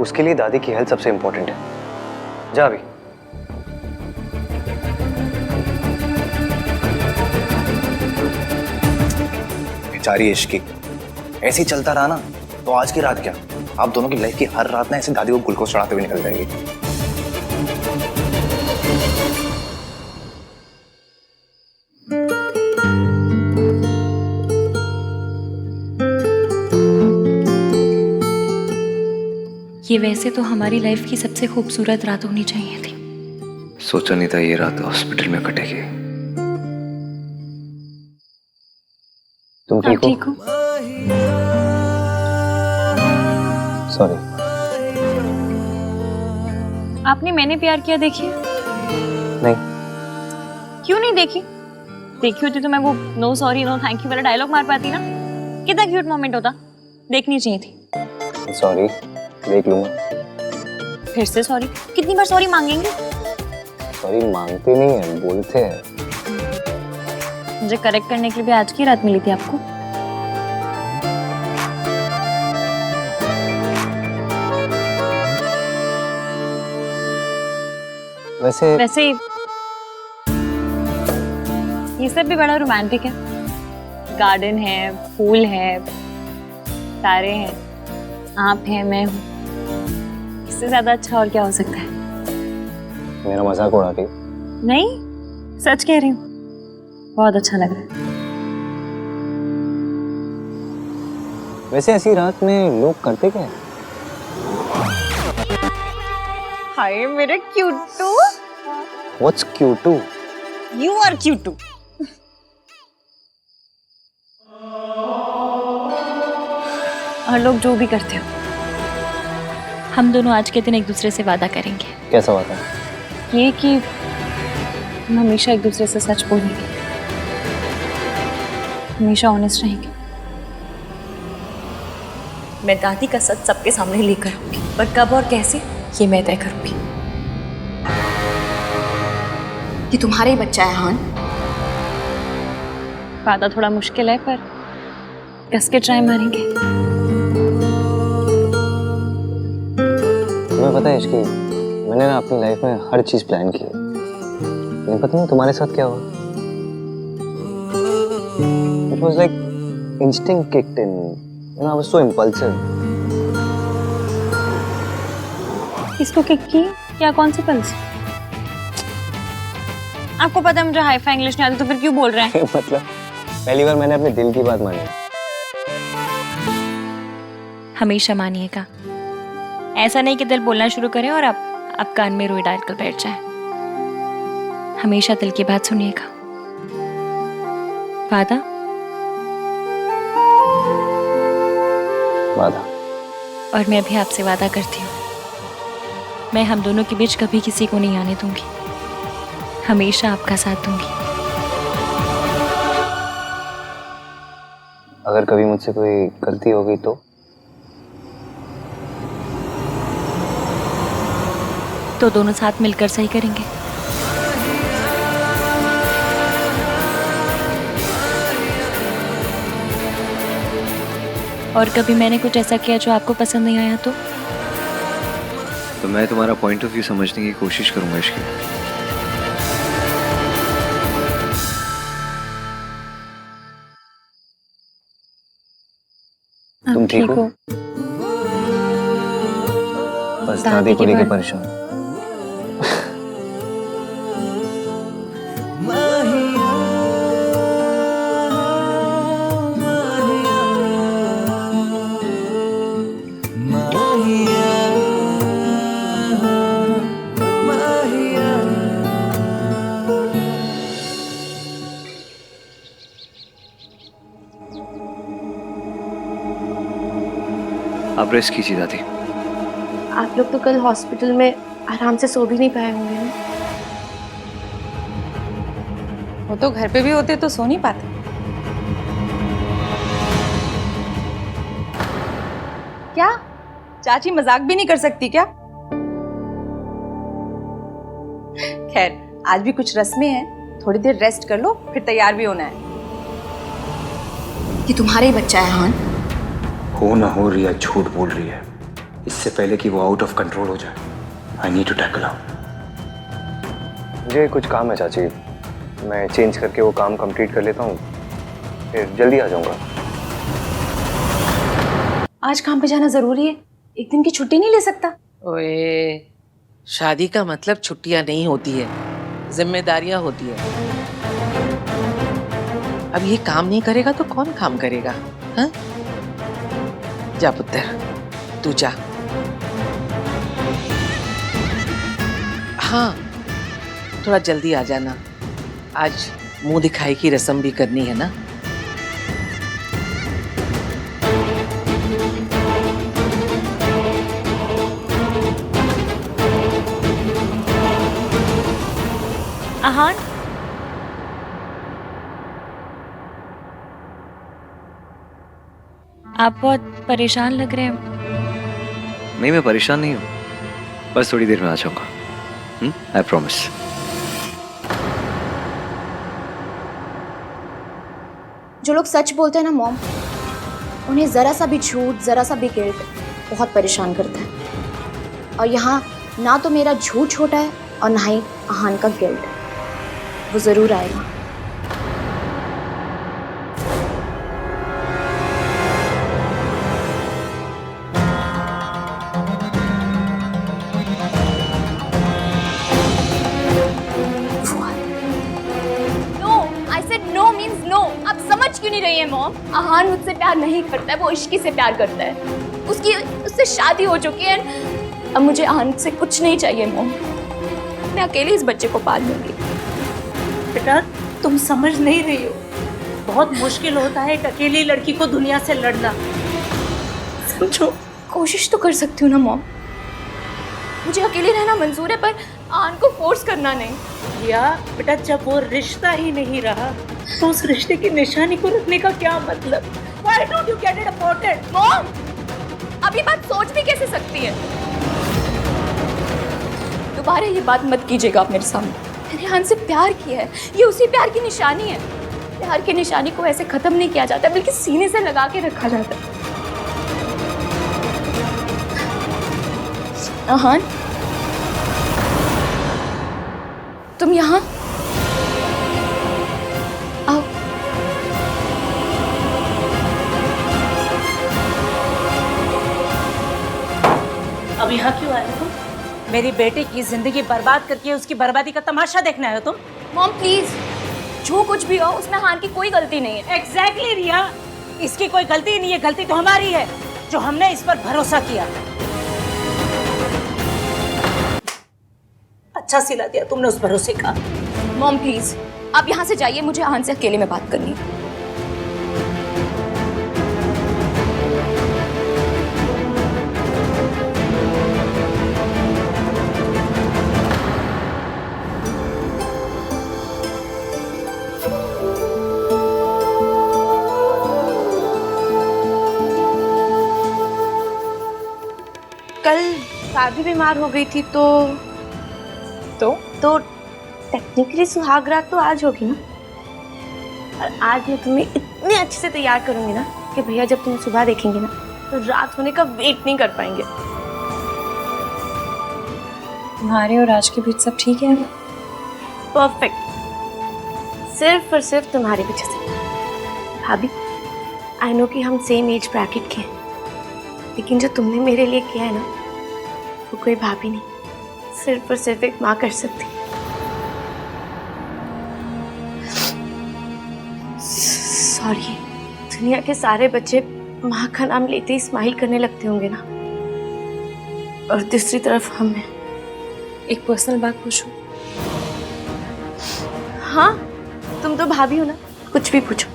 उसके लिए दादी की हेल्थ सबसे इंपॉर्टेंट है। जा अभी। बेचारी इश्की, ऐसे ही चलता रहा ना तो आज की रात क्या, आप दोनों की लाइफ की हर रात ना ऐसे दादी को ग्लूकोज चढ़ाते हुए निकल जाएगी। ये वैसे तो हमारी लाइफ की सबसे खूबसूरत रात होनी चाहिए थी। सोचा नहीं था ये रात हॉस्पिटल में कटेगी। तुम ठीक हो? सॉरी। आपने मैंने प्यार किया देखी? नहीं। क्यों नहीं देखी? देखी होती तो मैं वो no sorry no thank you वाला डायलॉग मार पाती ना। कितना क्यूट मोमेंट होता, देखनी चाहिए थी। सॉरी, देख लूंगा। फिर से सॉरी? कितनी बार सॉरी मांगेंगे? सॉरी मांगते नहीं है, बोलते हैं। मुझे करेक्ट करने के लिए भी आज की रात मिली थी आपको। वैसे ये सब भी बड़ा रोमांटिक है। गार्डन है, फूल है, तारे हैं, आप हैं, मैं हूँ। इससे ज्यादा अच्छा और क्या हो सकता है? मेरा मजाक उड़ाती? नहीं, सच कह रही हूँ। बहुत अच्छा लग रहा है। वैसे ऐसी रात में लोग करते क्या है? हाय मेरे क्यूटू। What's क्यूटू? You are क्यूटू। और लोग जो भी करते हो, हम दोनों आज के दिन एक दूसरे से वादा करेंगे। कैसा वादा? ये कि हम हमेशा एक दूसरे से सच बोलेंगे, हमेशा ऑनेस्ट रहेंगे। मैं दादी का सच सबके सामने लेकर आऊंगी, पर कब और कैसे ये मैं तय करूंगी। ये तुम्हारा ही बच्चा है हान। वादा थोड़ा मुश्किल है, पर कस के ट्राई मारेंगे। तुम्हें पता है इश्की, मैंने ना अपनी लाइफ में हर चीज प्लान की है, लेकिन पता नहीं तुम्हारे साथ क्या हुआ। It was like instinct kicked in. You know, I was so impulsive. किसको किक की? क्या कौन सी पल्स? आपको पता है मुझे हाई फाई इंग्लिश नहीं आती, तो फिर क्यों बोल रहे हैं? मतलब पहली बार मैंने अपने दिल की बात मानी। हमेशा मानिएगा, ऐसा नहीं कि दिल बोलना शुरू करे और आप कान में रुई डाल कर बैठ जाए। हमेशा दिल की बात सुनिएगा। वादा? वादा। और मैं भी आपसे वादा करती हूँ, मैं हम दोनों के बीच कभी किसी को नहीं आने दूंगी। हमेशा आपका साथ दूंगी। अगर कभी मुझसे कोई गलती हो गई तो दोनों साथ मिलकर सही करेंगे। और कभी मैंने कुछ ऐसा किया जो आपको पसंद नहीं आया तो मैं तुम्हारा पॉइंट ऑफ व्यू समझने की कोशिश करूंगा इश्की। तुम ठीक हो? बस दादी को लेके परेशान। आप रेस्ट कीजिए दादी। आप लोग तो कल हॉस्पिटल में आराम से सो भी नहीं पाए होंगे ना। वो तो घर पे भी होते तो सो नहीं पाते। क्या चाची मजाक भी नहीं कर सकती क्या? खैर आज भी कुछ रस्में हैं, थोड़ी देर रेस्ट कर लो फिर तैयार भी होना है। ये तुम्हारा ही बच्चा है हान? हो ना हो रिया झूठ बोल रही है। इससे पहले कि वो आउट ऑफ कंट्रोल हो जाए, आई नीड टू टैकल हर। मुझे कुछ काम है चाची, मैं चेंज करके वो काम कंप्लीट कर लेता हूँ, फिर जल्दी आ जाऊँगा। आज काम पे जाना जरूरी है, एक दिन की छुट्टी नहीं ले सकता? ओए, शादी का मतलब छुट्टियां नहीं होती है, जिम्मेदारियां होती है। अब ये काम नहीं करेगा तो कौन काम करेगा? हाँ? जा पुत्र, तू जा। हाँ, थोड़ा जल्दी आ जाना, आज मुंह दिखाई की रस्म भी करनी है ना। आहान, आप बहुत परेशान लग रहे हैं। नहीं, मैं परेशान नहीं हूँ, बस थोड़ी देर में आ जाऊंगा। I promise. जो लोग सच बोलते हैं ना मॉम, उन्हें जरा सा भी झूठ, जरा सा भी गिल्ट बहुत परेशान करता है। और यहाँ ना तो मेरा झूठ छोटा है और ना ही आहान का गिल्ट। वो जरूर आएगा। क्यों नहीं रही है मॉम? आहान मुझसे प्यार नहीं करता है, वो इश्की से प्यार करता है। उससे शादी हो चुकी है। अब मुझे आहान से कुछ नहीं चाहिए मॉम। मैं अकेले इस बच्चे को पाल लूंगी। बेटा तुम समझ नहीं रही हो, बहुत मुश्किल होता है एक अकेली लड़की को दुनिया से लड़ना। समझो, कोशिश तो कर सकती हूँ ना मॉम। मुझे अकेले रहना मंजूर है, पर आहान को फोर्स करना नहीं। या बेटा, जब वो रिश्ता ही नहीं रहा तो उस रिश्ते की निशानी को रखने का क्या मतलब? Why don't you get it aborted? Mom, अभी बात सोच भी कैसे सकती है? दोबारा ये बात मत कीजिएगा आप मेरे सामने। मैंने आहान से प्यार किया है, ये उसी प्यार की निशानी है। प्यार की निशानी को ऐसे खत्म नहीं किया जाता, बल्कि सीने से लगा के रखा जाता है। आहान, तुम यहाँ आओ। अब यहाँ क्यों आए हो तुम? मेरी बेटे की जिंदगी बर्बाद करके उसकी बर्बादी का तमाशा देखना है तुम? मॉम प्लीज, जो कुछ भी हो उसमें आहान की कोई गलती नहीं है। एग्जैक्टली रिया, इसकी कोई गलती नहीं है, गलती तो हमारी है जो हमने इस पर भरोसा किया। अच्छा सिला दिया तुमने उस भरोसे का। मॉम प्लीज, आप यहाँ से जाइए, मुझे आहान से अकेले में बात करनी है। कल शादी बीमार हो गई थी तो टेक्निकली सुहाग रात तो आज होगी ना। और आज मैं तुम्हें इतने अच्छे से तैयार करूंगी ना कि भैया जब तुम सुबह देखेंगे ना तो रात होने का वेट नहीं कर पाएंगे। तुम्हारे और राज के बीच सब ठीक है? परफेक्ट, सिर्फ और सिर्फ तुम्हारी वजह से। भाभी, आई नो कि हम सेम एज ब्रैकेट के हैं, लेकिन जो तुमने मेरे लिए किया है ना, वो कोई भाभी नहीं, सिर्फ और सिर्फ एक माँ कर सकती। सॉरी, दुनिया के सारे बच्चे माँ का नाम लेते ही स्माइल करने लगते होंगे ना, और दूसरी तरफ हम हैं। एक पर्सनल बात पूछूं? हाँ, तुम तो भाभी हो ना, कुछ भी पूछो।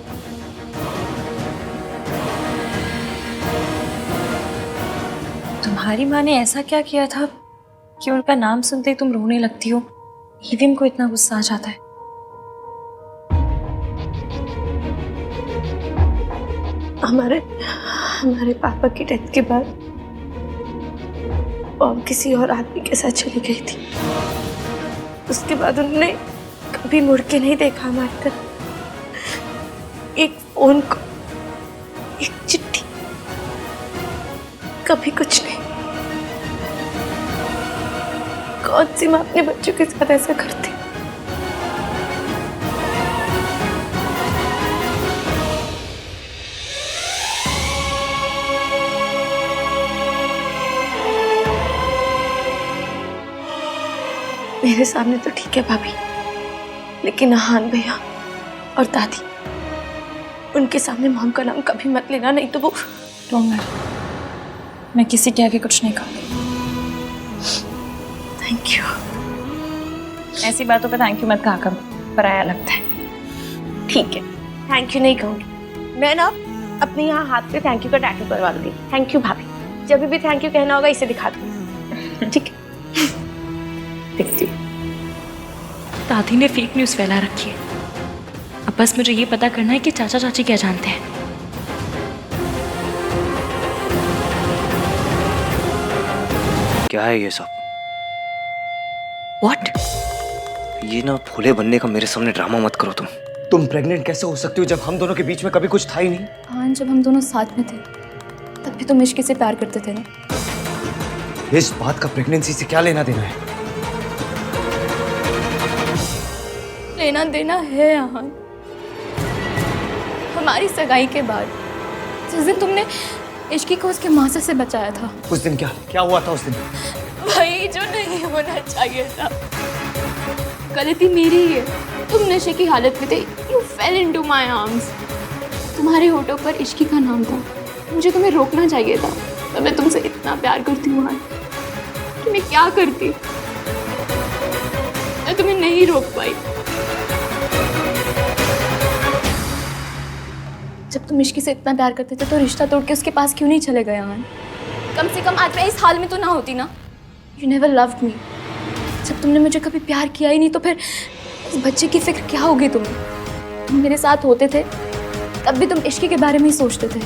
तुम्हारी माँ ने ऐसा क्या किया था कि उनका नाम सुनते ही तुम रोने लगती हो, ईविम को इतना गुस्सा आ जाता है। हमारे पापा की डेथ के बाद मॉम किसी और आदमी के साथ चली गई थी। उसके बाद उन्होंने कभी मुड़ के नहीं देखा हमारी तरफ। एक फोन को, एक चिट्ठी, कभी कुछ नहीं। कौन सी माँ अपने बच्चों के साथ ऐसा करती? मेरे सामने तो ठीक है भाभी, लेकिन अहान भैया और दादी, उनके सामने मॉम का नाम कभी मत लेना, नहीं तो वो। मैं किसी के आगे कुछ नहीं कहूँगी। Thank you. ऐसी बातों पे थैंक यू मत कहा कर, पराया लगता है। ठीक है, थैंक यू नहीं कहूँगी। मैं ना अपने यहाँ हाथ पे थैंक यू का टैटू करवा लूंगी। थैंक यू भाभी, जब भी थैंक यू कहना होगा इसे दिखा दूँ। ठीक है, देखती हूँ। दादी ने फेक न्यूज़ फैला रखी है। अब बस मुझे ये पता करना है कि चाचा चाची क्या जानते हैं। क्या है ये सब? What? ये ना भोले बनने का मेरे सामने ड्रामा मत करो तुम प्रेग्नेंट कैसे हो सकती हो जब हम दोनों के बीच में कभी कुछ था ही नहीं? हाँ, जब हम दोनों साथ में थे तब भी तुम इश्क से प्यार करते थे ना। इस बात का प्रेगनेंसी से क्या लेना देना है? लेना देना है अहान। हमारी सगाई के बाद जिस दिन तुमने इश्की को उसके मासा से बचाया था, उस दिन क्या हुआ था उस दिन? वही जो नहीं होना चाहिए था। गलती मेरी ही है। तुम नशे की हालत में थे। You fell into my arms। तुम्हारे होठों पर इश्की का नाम था। मुझे तुम्हें रोकना चाहिए था। तो मैं तुमसे इतना प्यार करती हूँ कि मैं क्या करती। मैं तुम्हें नहीं रोक पाई। जब तुम इश्की से इतना प्यार करते थे तो रिश्ता तोड़ के उसके पास क्यों नहीं चले गए अहान? कम से कम आज मैं इस हाल में तो ना होती ना। You never loved me। जब तुमने मुझे कभी प्यार किया ही नहीं तो फिर इस बच्चे की फिक्र क्या होगी तुम्हें? तुम मेरे साथ होते थे तब भी तुम इश्की के बारे में ही सोचते थे।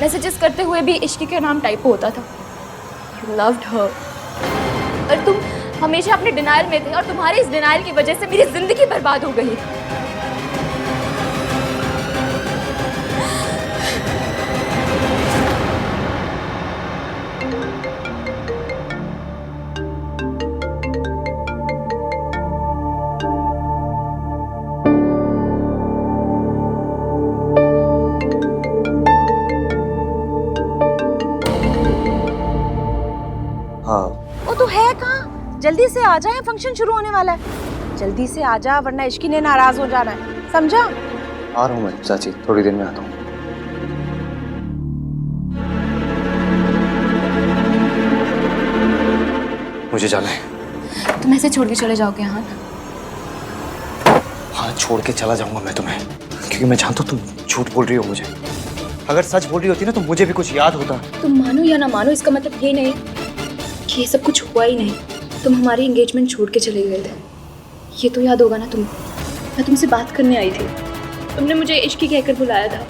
मैसेजेस करते हुए भी इश्की का नाम टाइप होता था। You loved her। और तुम हमेशा अपने डिनायल में थे और तुम्हारे इस डिनायल की वजह से मेरी जिंदगी बर्बाद हो गई। वो तो है कहाँ? जल्दी से आ जाए, फंक्शन शुरू होने वाला है। जल्दी से आ जा वरना इश्की ने नाराज हो जाना है, समझा? आ रहा हूँ मैं चाची, थोड़ी देर में आता हूँ। मुझे जाना है। तुम ऐसे छोड़ के चले जाओगे अहान? हाँ, छोड़ के चला जाऊंगा मैं तुम्हें, क्योंकि मैं जानता हूँ तुम झूठ बोल रही हो मुझे। अगर सच बोल रही होती ना तो मुझे भी कुछ याद होता। तुम मानो या ना मानो, इसका मतलब ये नहीं कि ये सब कुछ हुआ ही नहीं। तुम हमारी एंगेजमेंट छोड़ के चले गए थे, ये तो याद होगा ना तुम्हें। मैं तुमसे बात करने आई थी, तुमने मुझे इश्की कहकर बुलाया था।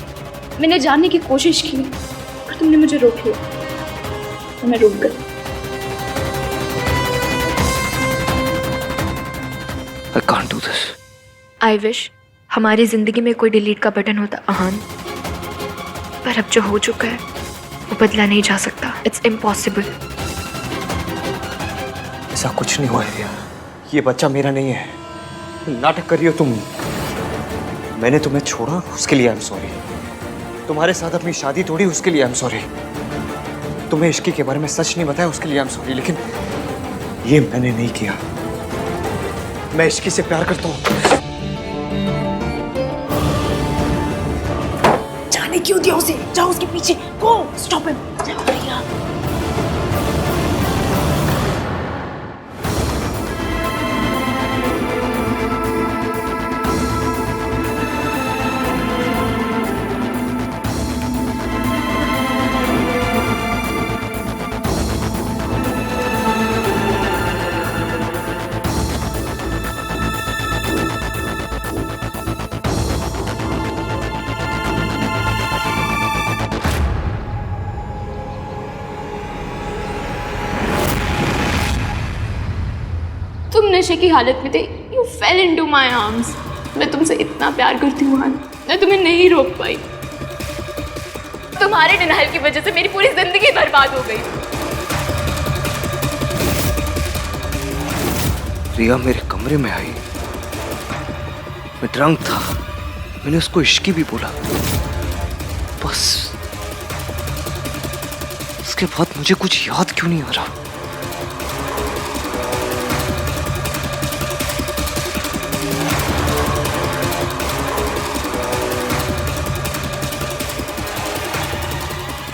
मैंने जानने की कोशिश की पर तुमने मुझे रोक लिया और मैं रुक गई। I can't do this। I wish हमारी जिंदगी में कोई डिलीट का बटन होता अहान, पर अब जो हो चुका है वो बदला नहीं जा सकता। It's impossible. ऐसा कुछ नहीं हुआ है, ये बच्चा मेरा नहीं है। नाटक कर रही हो तुम। मैंने तुम्हें छोड़ा उसके लिए आई एम सॉरी। तुम्हारे साथ अपनी शादी तोड़ी उसके लिए आई एम सॉरी। तुम्हें इश्की के बारे में सच नहीं बताया उसके लिए आई एम सॉरी। लेकिन ये मैंने नहीं किया। मैं इश्की से प्यार करता हूँ। जाने क्यों दिया उसे? जाओ उसके पीछे, गो स्टॉप हिम। जाओ भैया। नशे की हालत में थे, you fail into my arms. मैं तुमसे इतना प्यार करती हूँ आन, मैं तुम्हें नहीं रोक पाई। तुम्हारे डिनाइल की वजह से मेरी पूरी जिंदगी बर्बाद हो गई। रिया मेरे कमरे में आई, मैं ड्रंक था, मैंने उसको इश्की भी बोला, बस उसके बाद मुझे कुछ याद क्यों नहीं आ रहा।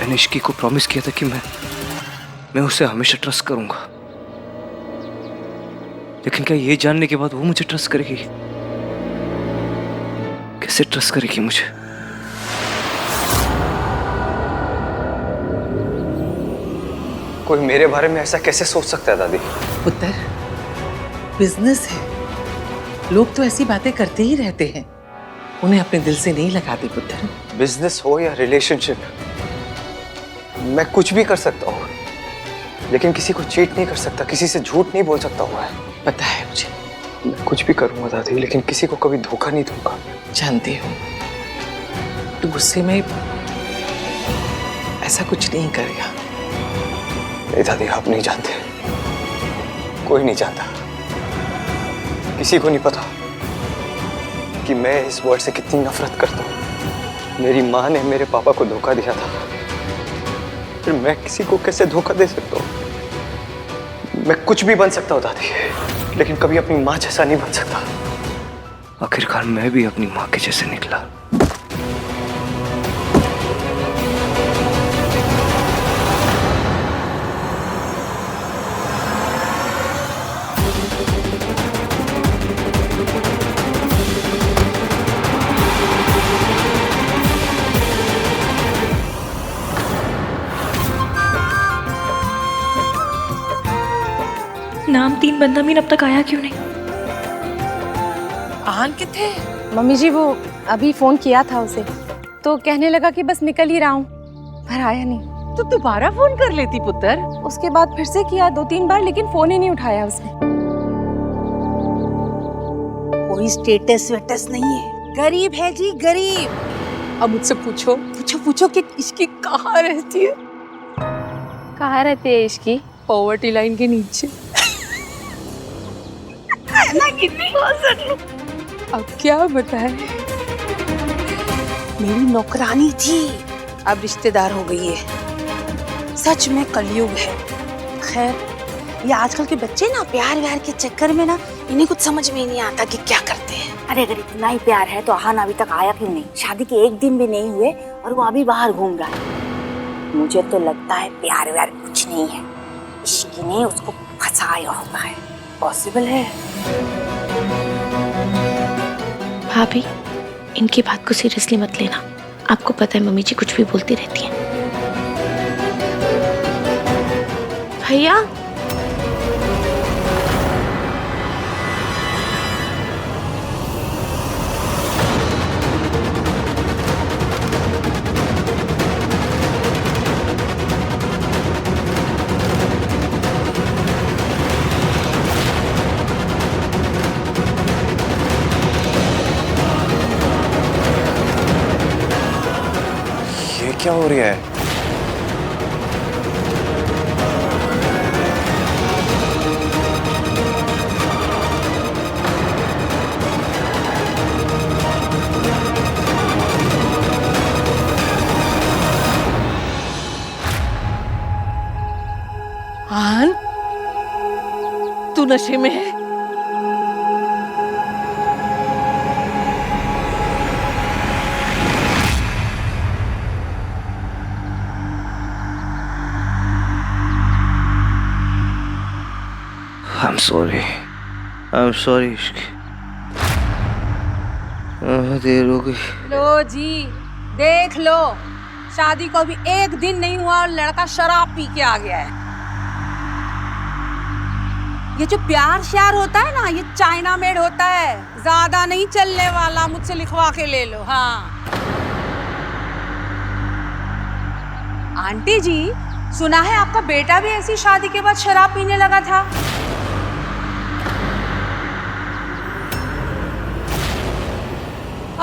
मैंने इश्की को प्रॉमिस किया था कि मैं उसे हमेशा ट्रस्ट करूंगा, लेकिन क्या ये जानने के बाद वो मुझे ट्रस्ट करेगी? कैसे ट्रस्ट करेगी मुझे? कोई मेरे बारे में ऐसा कैसे सोच सकता है दादी? पुत्र, बिजनेस है, लोग तो ऐसी बातें करते ही रहते हैं, उन्हें अपने दिल से नहीं लगाते पुत्र। बिजनेस हो या रिलेशनशिप, मैं कुछ भी कर सकता हूँ, लेकिन किसी को चीट नहीं कर सकता, किसी से झूठ नहीं बोल सकता हुआ है। पता है मुझे। मैं कुछ भी करूंगा दादी, लेकिन किसी को कभी धोखा नहीं दूंगा। जानती हूँ तू गुस्से में ऐसा कुछ नहीं करेगा। नहीं दादी, आप नहीं जानते, कोई नहीं जानता, किसी को नहीं पता कि मैं इस वर्ड से कितनी नफरत करता हूँ। मेरी माँ ने मेरे पापा को धोखा दिया था, फिर मैं किसी को कैसे धोखा दे सकता हूँ? मैं कुछ भी बन सकता हूँ दादी, लेकिन कभी अपनी माँ जैसा नहीं बन सकता। आखिरकार मैं भी अपनी माँ के जैसे निकला। नाम 3 बंदा मीन अब तक आया क्यों नहीं? आन किथे? मम्मी जी वो अभी फोन किया था उसे, तो कहने लगा कि बस निकल ही रहा हूँ, पर आया नहीं। तो दोबारा फोन कर लेती पुत्र। उसके बाद फिर से किया 2-3 बार, लेकिन फोन ही नहीं उठाया उसने। कोई स्टेटस वेटस नहीं है, गरीब है जी, गरीब। अब मुझसे पूछो कि इसकी कहाँ रहती है? कहाँ रहती है इसकी? पॉवर्टी लाइन के नीचे। ना कितनी अब क्या बताए? मेरी नौकरानी थी, अब रिश्तेदार हो गई है। सच में कलयुग है। खैर, ये आजकल के बच्चे ना प्यार व्यार के चक्कर में ना इन्हें कुछ समझ में ही नहीं आता कि क्या करते हैं। अरे अगर इतना ही प्यार है तो आहान अभी तक आया क्यों नहीं? शादी के 1 दिन भी नहीं हुए और वो अभी बाहर घूम रहा है। मुझे तो लगता है प्यार व्यार कुछ नहीं है, इश्की ने उसको फंसाया होगा है। पॉसिबल है। भाभी, इनकी बात को सीरियसली मत लेना। आपको पता है मम्मी जी कुछ भी बोलती रहती हैं। भैया, क्या हो रहा है? आन, तू नशे में है? I'm sorry इश्की, देर हो गई। लो जी, देख लो, शादी को अभी 1 दिन नहीं हुआ और लड़का शराब पी के आ गया है। ये जो प्यार श्यार होता है ना, ये चाइना मेड होता है, ज्यादा नहीं चलने वाला। मुझसे लिखवा के ले लो। हाँ आंटी जी, सुना है आपका बेटा भी ऐसी शादी के बाद शराब पीने लगा था।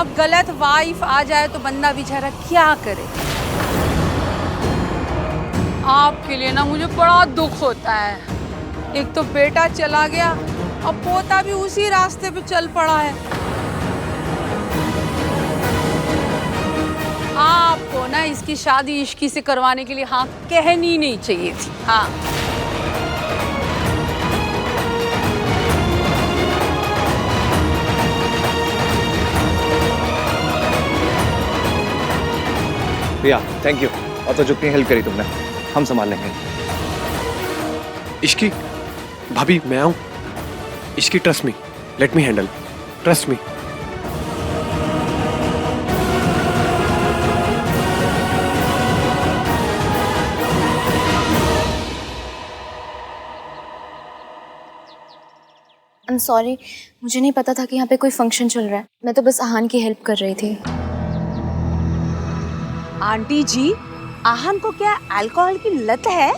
अब गलत वाइफ आ जाए तो बंदा बेचारा क्या करे। आपके लिए ना मुझे बड़ा दुख होता है। एक तो बेटा चला गया, अब पोता भी उसी रास्ते पे चल पड़ा है। आपको ना इसकी शादी इश्की से करवाने के लिए हाँ कहनी नहीं चाहिए थी। हाँ भैया थैंक यू, और तो जितनी हेल्प करी तुमने हम संभाल लेंगे। इश्की भाभी मैं आऊं? Ishki trust me, let me handle, trust me. I am sorry, मुझे नहीं पता था कि यहाँ पे कोई फंक्शन चल रहा है। मैं तो बस आहान की हेल्प कर रही थी। आंटी जी, आहान को क्या अल्कोहल की लत है?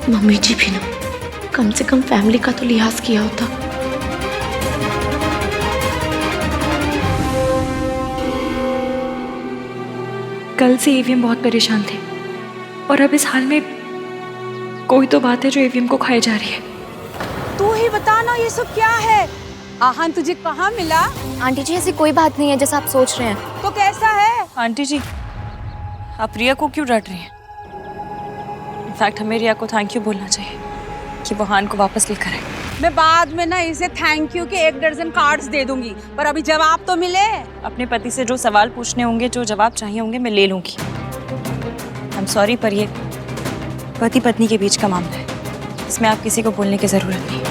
मम्मी जी भी ना कम से कम फैमिली का तो लिहाज किया होता। कल से ईवीएम बहुत परेशान थे और अब इस हाल में कोई तो बात है जो ईवीएम को खाई जा रही है। तू ही बता ना ये सब क्या है? आहान तुझे कहाँ मिला? आंटी जी ऐसी कोई बात नहीं है जैसा आप सोच रहे हैं। तो कैसा है? आंटी जी आप रिया को क्यों डांट रही हैं? इनफैक्ट हमें रिया को थैंक यू बोलना चाहिए कि वो हान को वापस लेकर आए। मैं बाद में ना इसे थैंक यू के 1 दर्जन कार्ड्स दे दूंगी, पर अभी जवाब तो मिले। अपने पति से जो सवाल पूछने होंगे, जो जवाब चाहिए होंगे, मैं ले लूंगी। आई एम सॉरी, पर ये पति पत्नी के बीच का मामला है, इसमें आप किसी को बोलने की जरूरत नहीं।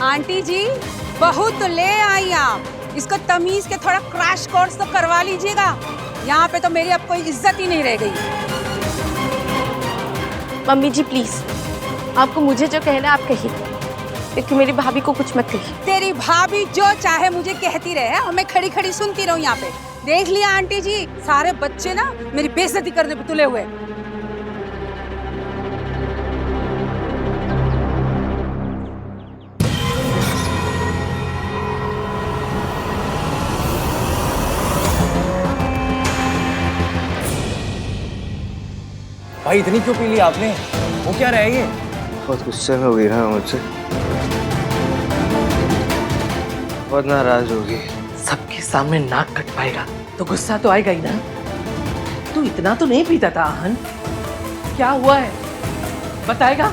आंटी जी बहू तो ले आई आप, इसको तमीज के थोड़ा क्रैश कोर्स तो करवा लीजिएगा। यहाँ पे तो मेरी अब कोई इज्जत ही नहीं रह गई। मम्मी जी प्लीज, आपको मुझे जो कहना है आप कहिए, लेकिन मेरी भाभी को कुछ मत कहिए। तेरी भाभी जो चाहे मुझे कहती रहे और मैं खड़ी खड़ी सुनती रहूं यहाँ पे। देख लिया आंटी जी, सारे बच्चे ना मेरी बेइज्जती करने पे तुले हुए। भाई इतनी क्यों पी ली आपने? वो क्या रहा है ये? बहुत गुस्से में हुई ना मुझसे, बहुत नाराज होगी। सबके सामने नाक कट पाएगा तो गुस्सा तो आएगा ही ना। तू इतना तो नहीं पीता था आहन, क्या हुआ है बताएगा?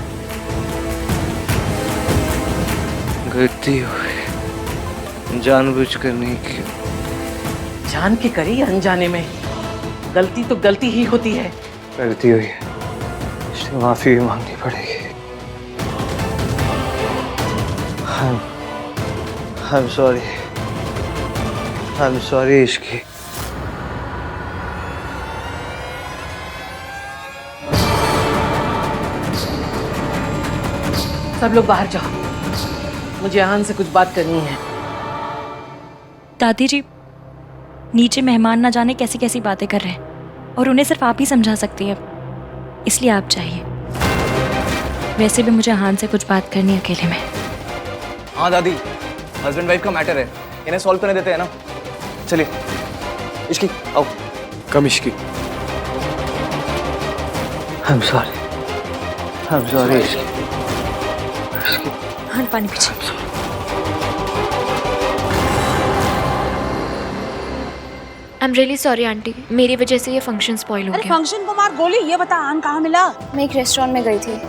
गलती हुई, जानबूझकर नहीं की। जान के करी अनजाने में, गलती तो गलती ही होती है। गलती हुई है, इसलिए माफी भी मांगनी पड़ेगी। I'm sorry. I'm sorry Ishki. सब लोग बाहर जाओ, मुझे आहन से कुछ बात करनी है। दादी जी नीचे मेहमान ना जाने कैसी कैसी बातें कर रहे हैं और उन्हें सिर्फ आप ही समझा सकती हैं, इसलिए आप चाहिए। वैसे भी मुझे हान से कुछ बात करनी है अकेले में। हाँ दादी, हस्बैंड वाइफ का मैटर है, इन्हें सॉल्व करने देते हैं ना। चलिए इश्की आओ। कम Ishki. I'm sorry. I'm sorry Ishki. हान पानी पीछे। I am really sorry aunty, मेरी वजह से ये फंक्शन स्पॉइल हो अरे गया। फंक्शन को मार गोली, ये बता आहान कहाँ मिला? मैं एक रेस्टोरेंट में गई थी,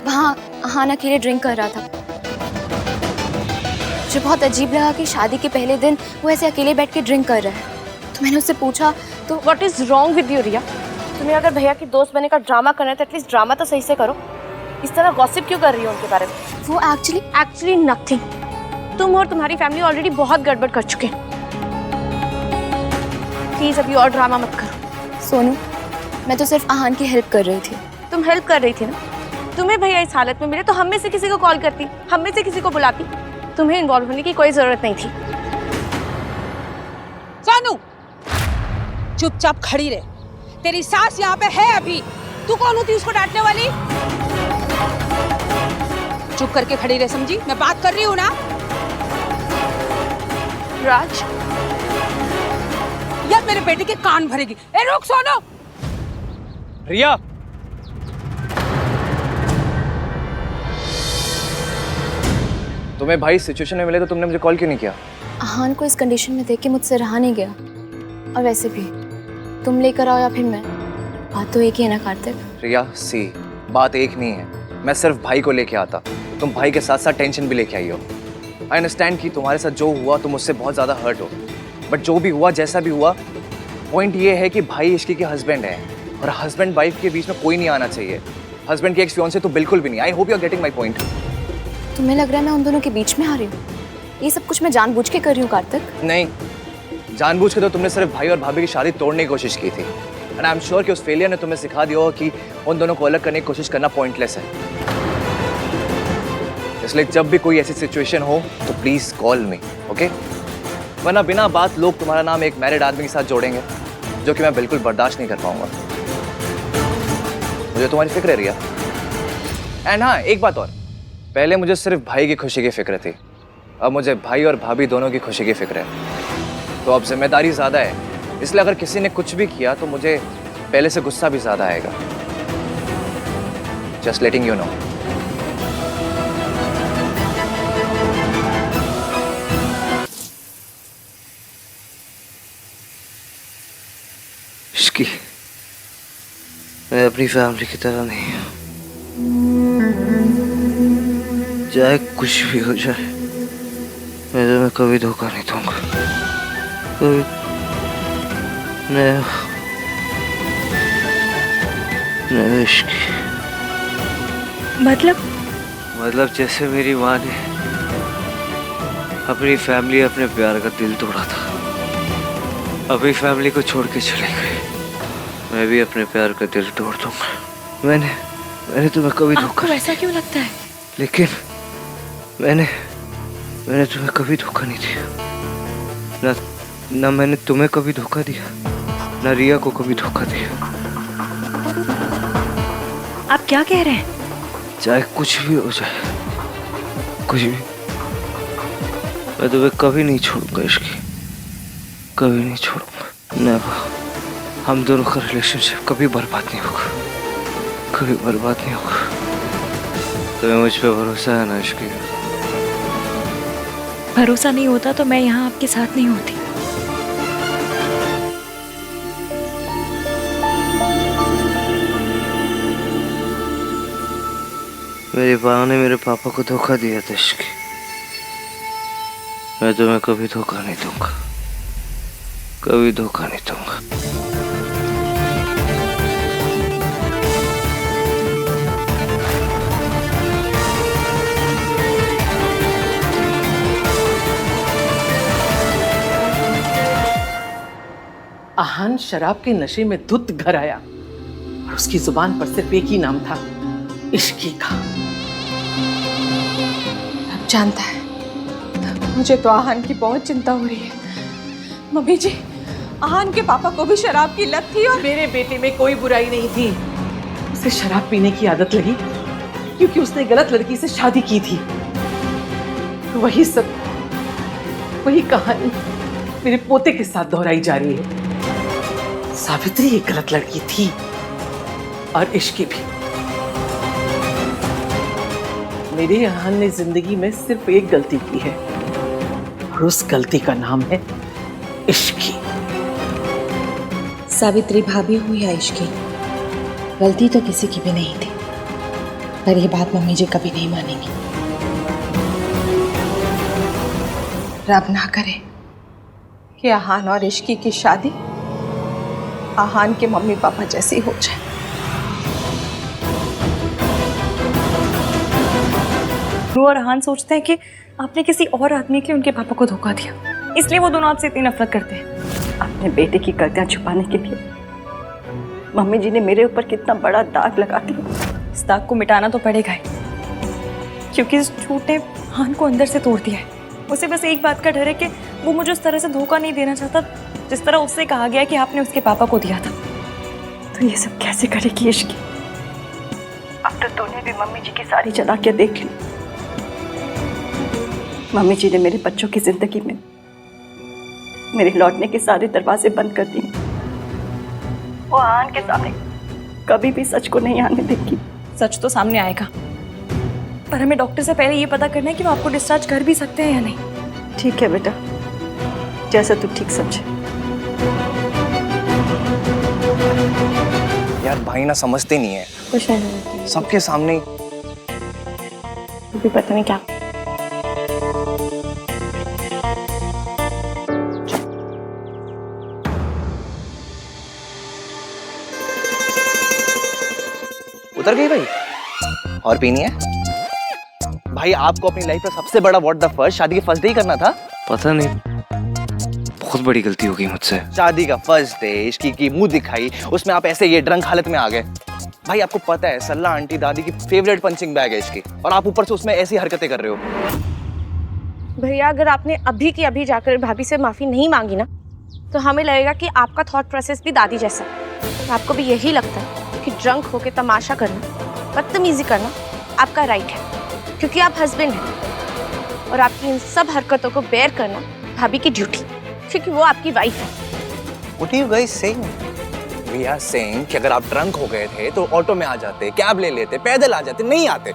वहाँ आहान अकेले ड्रिंक कर रहा था। मुझे बहुत अजीब लगा कि शादी के पहले दिन वो ऐसे अकेले बैठ के ड्रिंक कर रहा है, तो मैंने उससे पूछा तो what is wrong with you Riya? तुम्हें अगर भैया की दोस्त बनने का ड्रामा करना है तो एटलीस्ट ड्रामा तो सही से करो। इस तरह गॉसिप क्यों कर रही हो उनके बारे में? वो एक्चुअली नथिंग। तुम और तुम्हारी फैमिली ऑलरेडी बहुत गड़बड़ कर चुके हैं। प्लीज अभी और ड्रामा मत करो। सोनू, मैं तो सिर्फ आहान की हेल्प कर रही थी। तुम हेल्प कर रही थी ना? तुम्हें भैया इस हालत में मिले तो हम में से किसी को कॉल करती, हम में से किसी को बुलाती। तुम्हें इन्वॉल्व होने की कोई जरूरत नहीं थी। सोनू चुपचाप खड़ी रहे, तेरी सास यहाँ पे है अभी। तू कौन होती उसको डांटने वाली? चुप करके खड़ी रह, समझी? मैं बात कर रही हूँ ना। राज, यार मेरे बेटे के कान भरेगी। ए रुक सोनो। रिया, तुम्हें भाई सिचुएशन में मिले तो तुमने मुझे कॉल क्यों नहीं किया? आहान को इस कंडीशन में देख के मुझसे रहा नहीं गया। और वैसे भी तुम लेकर आओ या फिर मैं, बात तो एक ही है ना कार्तिक। रिया सी, बात एक नहीं है। मैं सिर्फ भाई को लेके आता, तुम भाई के साथ साथ टेंशन भी लेके आई हो। आई अंडरस्टैंड कि तुम्हारे साथ जो हुआ तुम उससे बहुत ज़्यादा हर्ट हो, बट जो भी हुआ जैसा भी हुआ, पॉइंट ये है कि भाई इश्की के हस्बैंड है और हस्बैंड वाइफ के बीच में कोई नहीं आना चाहिए। हस्बैंड की एक्स फियांसे तो बिल्कुल भी नहीं। I hope you are getting my point. तुम्हें लग रहा है मैं उन दोनों के बीच में आ रही हूँ? ये सब कुछ मैं जानबूझ के कर रही हूँ कार्तिक। नहीं, जानबूझ के तो तुमने सिर्फ भाई और भाभी की शादी तोड़ने की कोशिश की थी। एंड आई एम श्योर कि उस फेलियर ने तुम्हें सिखा दिया होगा कि उन दोनों को अलग करने की कोशिश करना पॉइंटलेस है। इसलिए जब भी कोई ऐसी सिचुएशन हो तो प्लीज कॉल मी, ओके? वरना बिना बात लोग तुम्हारा नाम एक मैरिड आदमी के साथ जोड़ेंगे, जो कि मैं बिल्कुल बर्दाश्त नहीं कर पाऊंगा। मुझे तुम्हारी फिक्र है रिया। एंड हाँ, एक बात और, पहले मुझे सिर्फ भाई की खुशी की फिक्र थी, अब मुझे भाई और भाभी दोनों की खुशी की फिक्र है। तो अब जिम्मेदारी ज़्यादा है, इसलिए अगर किसी ने कुछ भी किया तो मुझे पहले से गुस्सा भी ज़्यादा आएगा। Just letting you know. Ishki, मैं अपनी फैमिली की तरह नहीं हूँ। चाहे कुछ भी हो जाए, मैं तुम्हें कभी धोखा नहीं दूंगा। कभी नहीं इश्की। मतलब जैसे मेरी माँ ने अपनी फैमिली, अपने प्यार का दिल तोड़ा था, अपनी फैमिली को छोड़ के चले गए, मैं भी अपने प्यार का दिल तोड़ दूंगा। मैंने तुम्हें कभी धोखा। आपको ऐसा क्यों लगता है? लेकिन मैंने तुम्हें कभी धोखा नहीं दिया। ना मैंने तुम्हें कभी धोखा दिया, ना रिया को कभी धोखा दिया। आप क्या कह रहे हैं? चाहे कुछ भी हो जाए, कुछ भी, मैं तुम्हें कभी नहीं छोड़ूंगा इश्की, कभी नहीं छोड़ूंगा। नेवर। हम दोनों का रिलेशनशिप कभी बर्बाद नहीं होगा, कभी बर्बाद नहीं होगा। तुम्हें मुझ पे भरोसा है ना इश्की? भरोसा नहीं होता तो मैं यहाँ आपके साथ नहीं होती। मेरी माँ ने मेरे पापा को धोखा दिया था इश्की, मैं तुम्हें कभी धोखा नहीं दूंगा, कभी धोखा नहीं दूंगा। आहान शराब के नशे में धुत घर आया और उसकी जुबान पर सिर्फ एक ही नाम था, इश्की का। अब जानता है, मुझे तो आहान की बहुत चिंता हो रही है। मम्मी जी, आहान के पापा को भी शराब की लत थी और मेरे बेटे में कोई बुराई नहीं थी। उसे शराब पीने की आदत लगी क्योंकि उसने गलत लड़की से शादी की थी। वही सब, वही कहानी मेरे पोते के साथ दोहराई जा रही है। सावित्री एक गलत लड़की थी और इश्की भी। मेरे आहान ने जिंदगी में सिर्फ एक गलती की है और उस गलती का नाम है इश्की। सावित्री भाभी हुई या इश्की, गलती तो किसी की भी नहीं थी, पर यह बात मम्मी जी कभी नहीं मानेंगी। रब ना करे कि आहान और इश्की की शादी आहान के मम्मी पापा जैसी हो जाए। रू और आहान सोचते हैं कि आपने किसी और आदमी के लिए उनके पापा को धोखा दिया, इसलिए वो दोनों आपसे इतनी नफरत करते हैं। अपने बेटे की गलतियां छुपाने के लिए मम्मी जी ने मेरे ऊपर कितना बड़ा दाग लगा दिया। इस दाग को मिटाना तो पड़ेगा ही, क्योंकि इस झूठ ने आहान को अंदर से तोड़ दिया है। उसे बस एक बात का डर है कि वो मुझे उस तरह से धोखा नहीं देना चाहता जिस तरह उससे कहा गया कि आपने उसके पापा को दिया था। तो ये सब कैसे करेगी इश्की? अब तो तूने भी मम्मी जी की सारी चालाकियां देख ली। मम्मी जी ने मेरे बच्चों की जिंदगी में मेरे लौटने के सारे दरवाजे बंद कर दिए। वो आन के सामने कभी भी सच को नहीं आने देगी। सच तो सामने आएगा, पर हमें डॉक्टर से पहले ये पता करना है कि वो आपको डिस्चार्ज कर भी सकते हैं या नहीं। ठीक है बेटा, जैसा तू ठीक समझे। यार भाई ना समझते नहीं है, कुछ नहीं, सबके सामने भी पता नहीं क्या। उतर गई भाई? और पीनी है? भाई आपको अपनी लाइफ में सबसे बड़ा व्हाट द फर्स्ट शादी के फर्स्ट डे ही करना था। पता नहीं, बहुत बड़ी गलती हो गई मुझसे। शादी का फर्स्ट डे, इश्की की मुंह दिखाई, उसमें आप ऐसे ये ड्रंक हालत में आ गए। भाई आपको पता है सल्ला आंटी दादी की फेवरेट पंचिंग बैग है इसकी, और आप ऊपर से उसमें ऐसी हरकतें कर रहे हो। भैया अगर आपने अभी की अभी जाकर भाभी से माफी नहीं मांगी ना, तो हमें लगेगा कि आपका थॉट प्रोसेस भी दादी जैसा है। आपको भी यही लगता है कि ड्रंक होके तमाशा करना, बदतमीजी करना आपका राइट है, क्योंकि आप हस्बैंड हैं, और आपकी इन सब हरकतों को बेयर करना भाभी की ड्यूटी, क्योंकि वो आपकी वाइफ है। What are you guys saying? We are saying कि अगर आप ड्रंक हो गए थे तो ऑटो में आ जाते, कैब ले लेते, पैदल आ जाते, नहीं आते,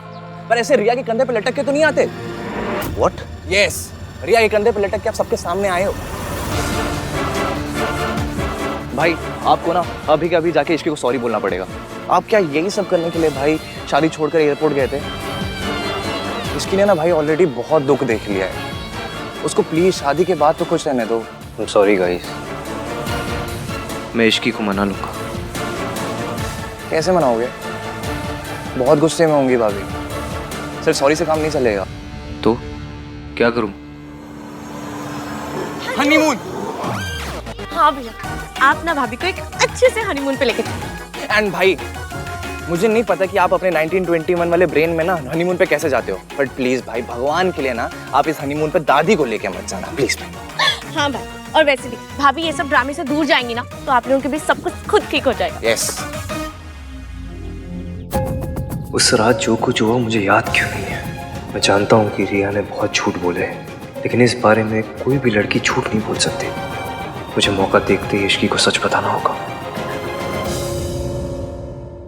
पर ऐसे रिया के कंधे पे लटक के तो नहीं आते। What? Yes, रिया के कंधे पे लटक के आप सबके सामने आए हो। भाई आपको ना अभी के अभी जाके इश्की को सॉरी बोलना पड़ेगा। आप क्या यही सब करने के लिए भाई शादी छोड़कर एयरपोर्ट गए थे? इसके लिए ना भाई ऑलरेडी बहुत दुख देख लिया है, उसको प्लीज शादी के बाद तो खुश रहने दो। I'm sorry guys, मैं इश्की को मना लूंगा। कैसे मनाओगे? बहुत गुस्से में होंगी भाभी। सिर्फ सॉरी से काम नहीं चलेगा। तो क्या करूं? हनीमून। हाँ भैया, आप ना भाभी को एक अच्छे से हनीमून पे लेके चलो। एंड भाई मुझे नहीं पता कि आप अपने 1921 वाले ब्रेन में ना हनीमून पे कैसे जाते हो, बट प्लीज भाई भगवान के लिए ना आप इस हनीमून पे दादी को लेके मत जाना प्लीज भाई। हाँ भाई, और वैसे भी भाभी ये सब ड्रामे से दूर जाएंगी ना, तो आप लोगों के बीच सब कुछ खुद ठीक हो जाएगा। यस। उस रात जो कुछ हुआ मुझे याद क्यों नहीं है? मैं जानता हूँ कि रिया ने बहुत झूठ बोले, लेकिन इस बारे में कोई भी लड़की झूठ नहीं बोल सकती। मुझे मौका देखते ही इश्की को सच बताना होगा।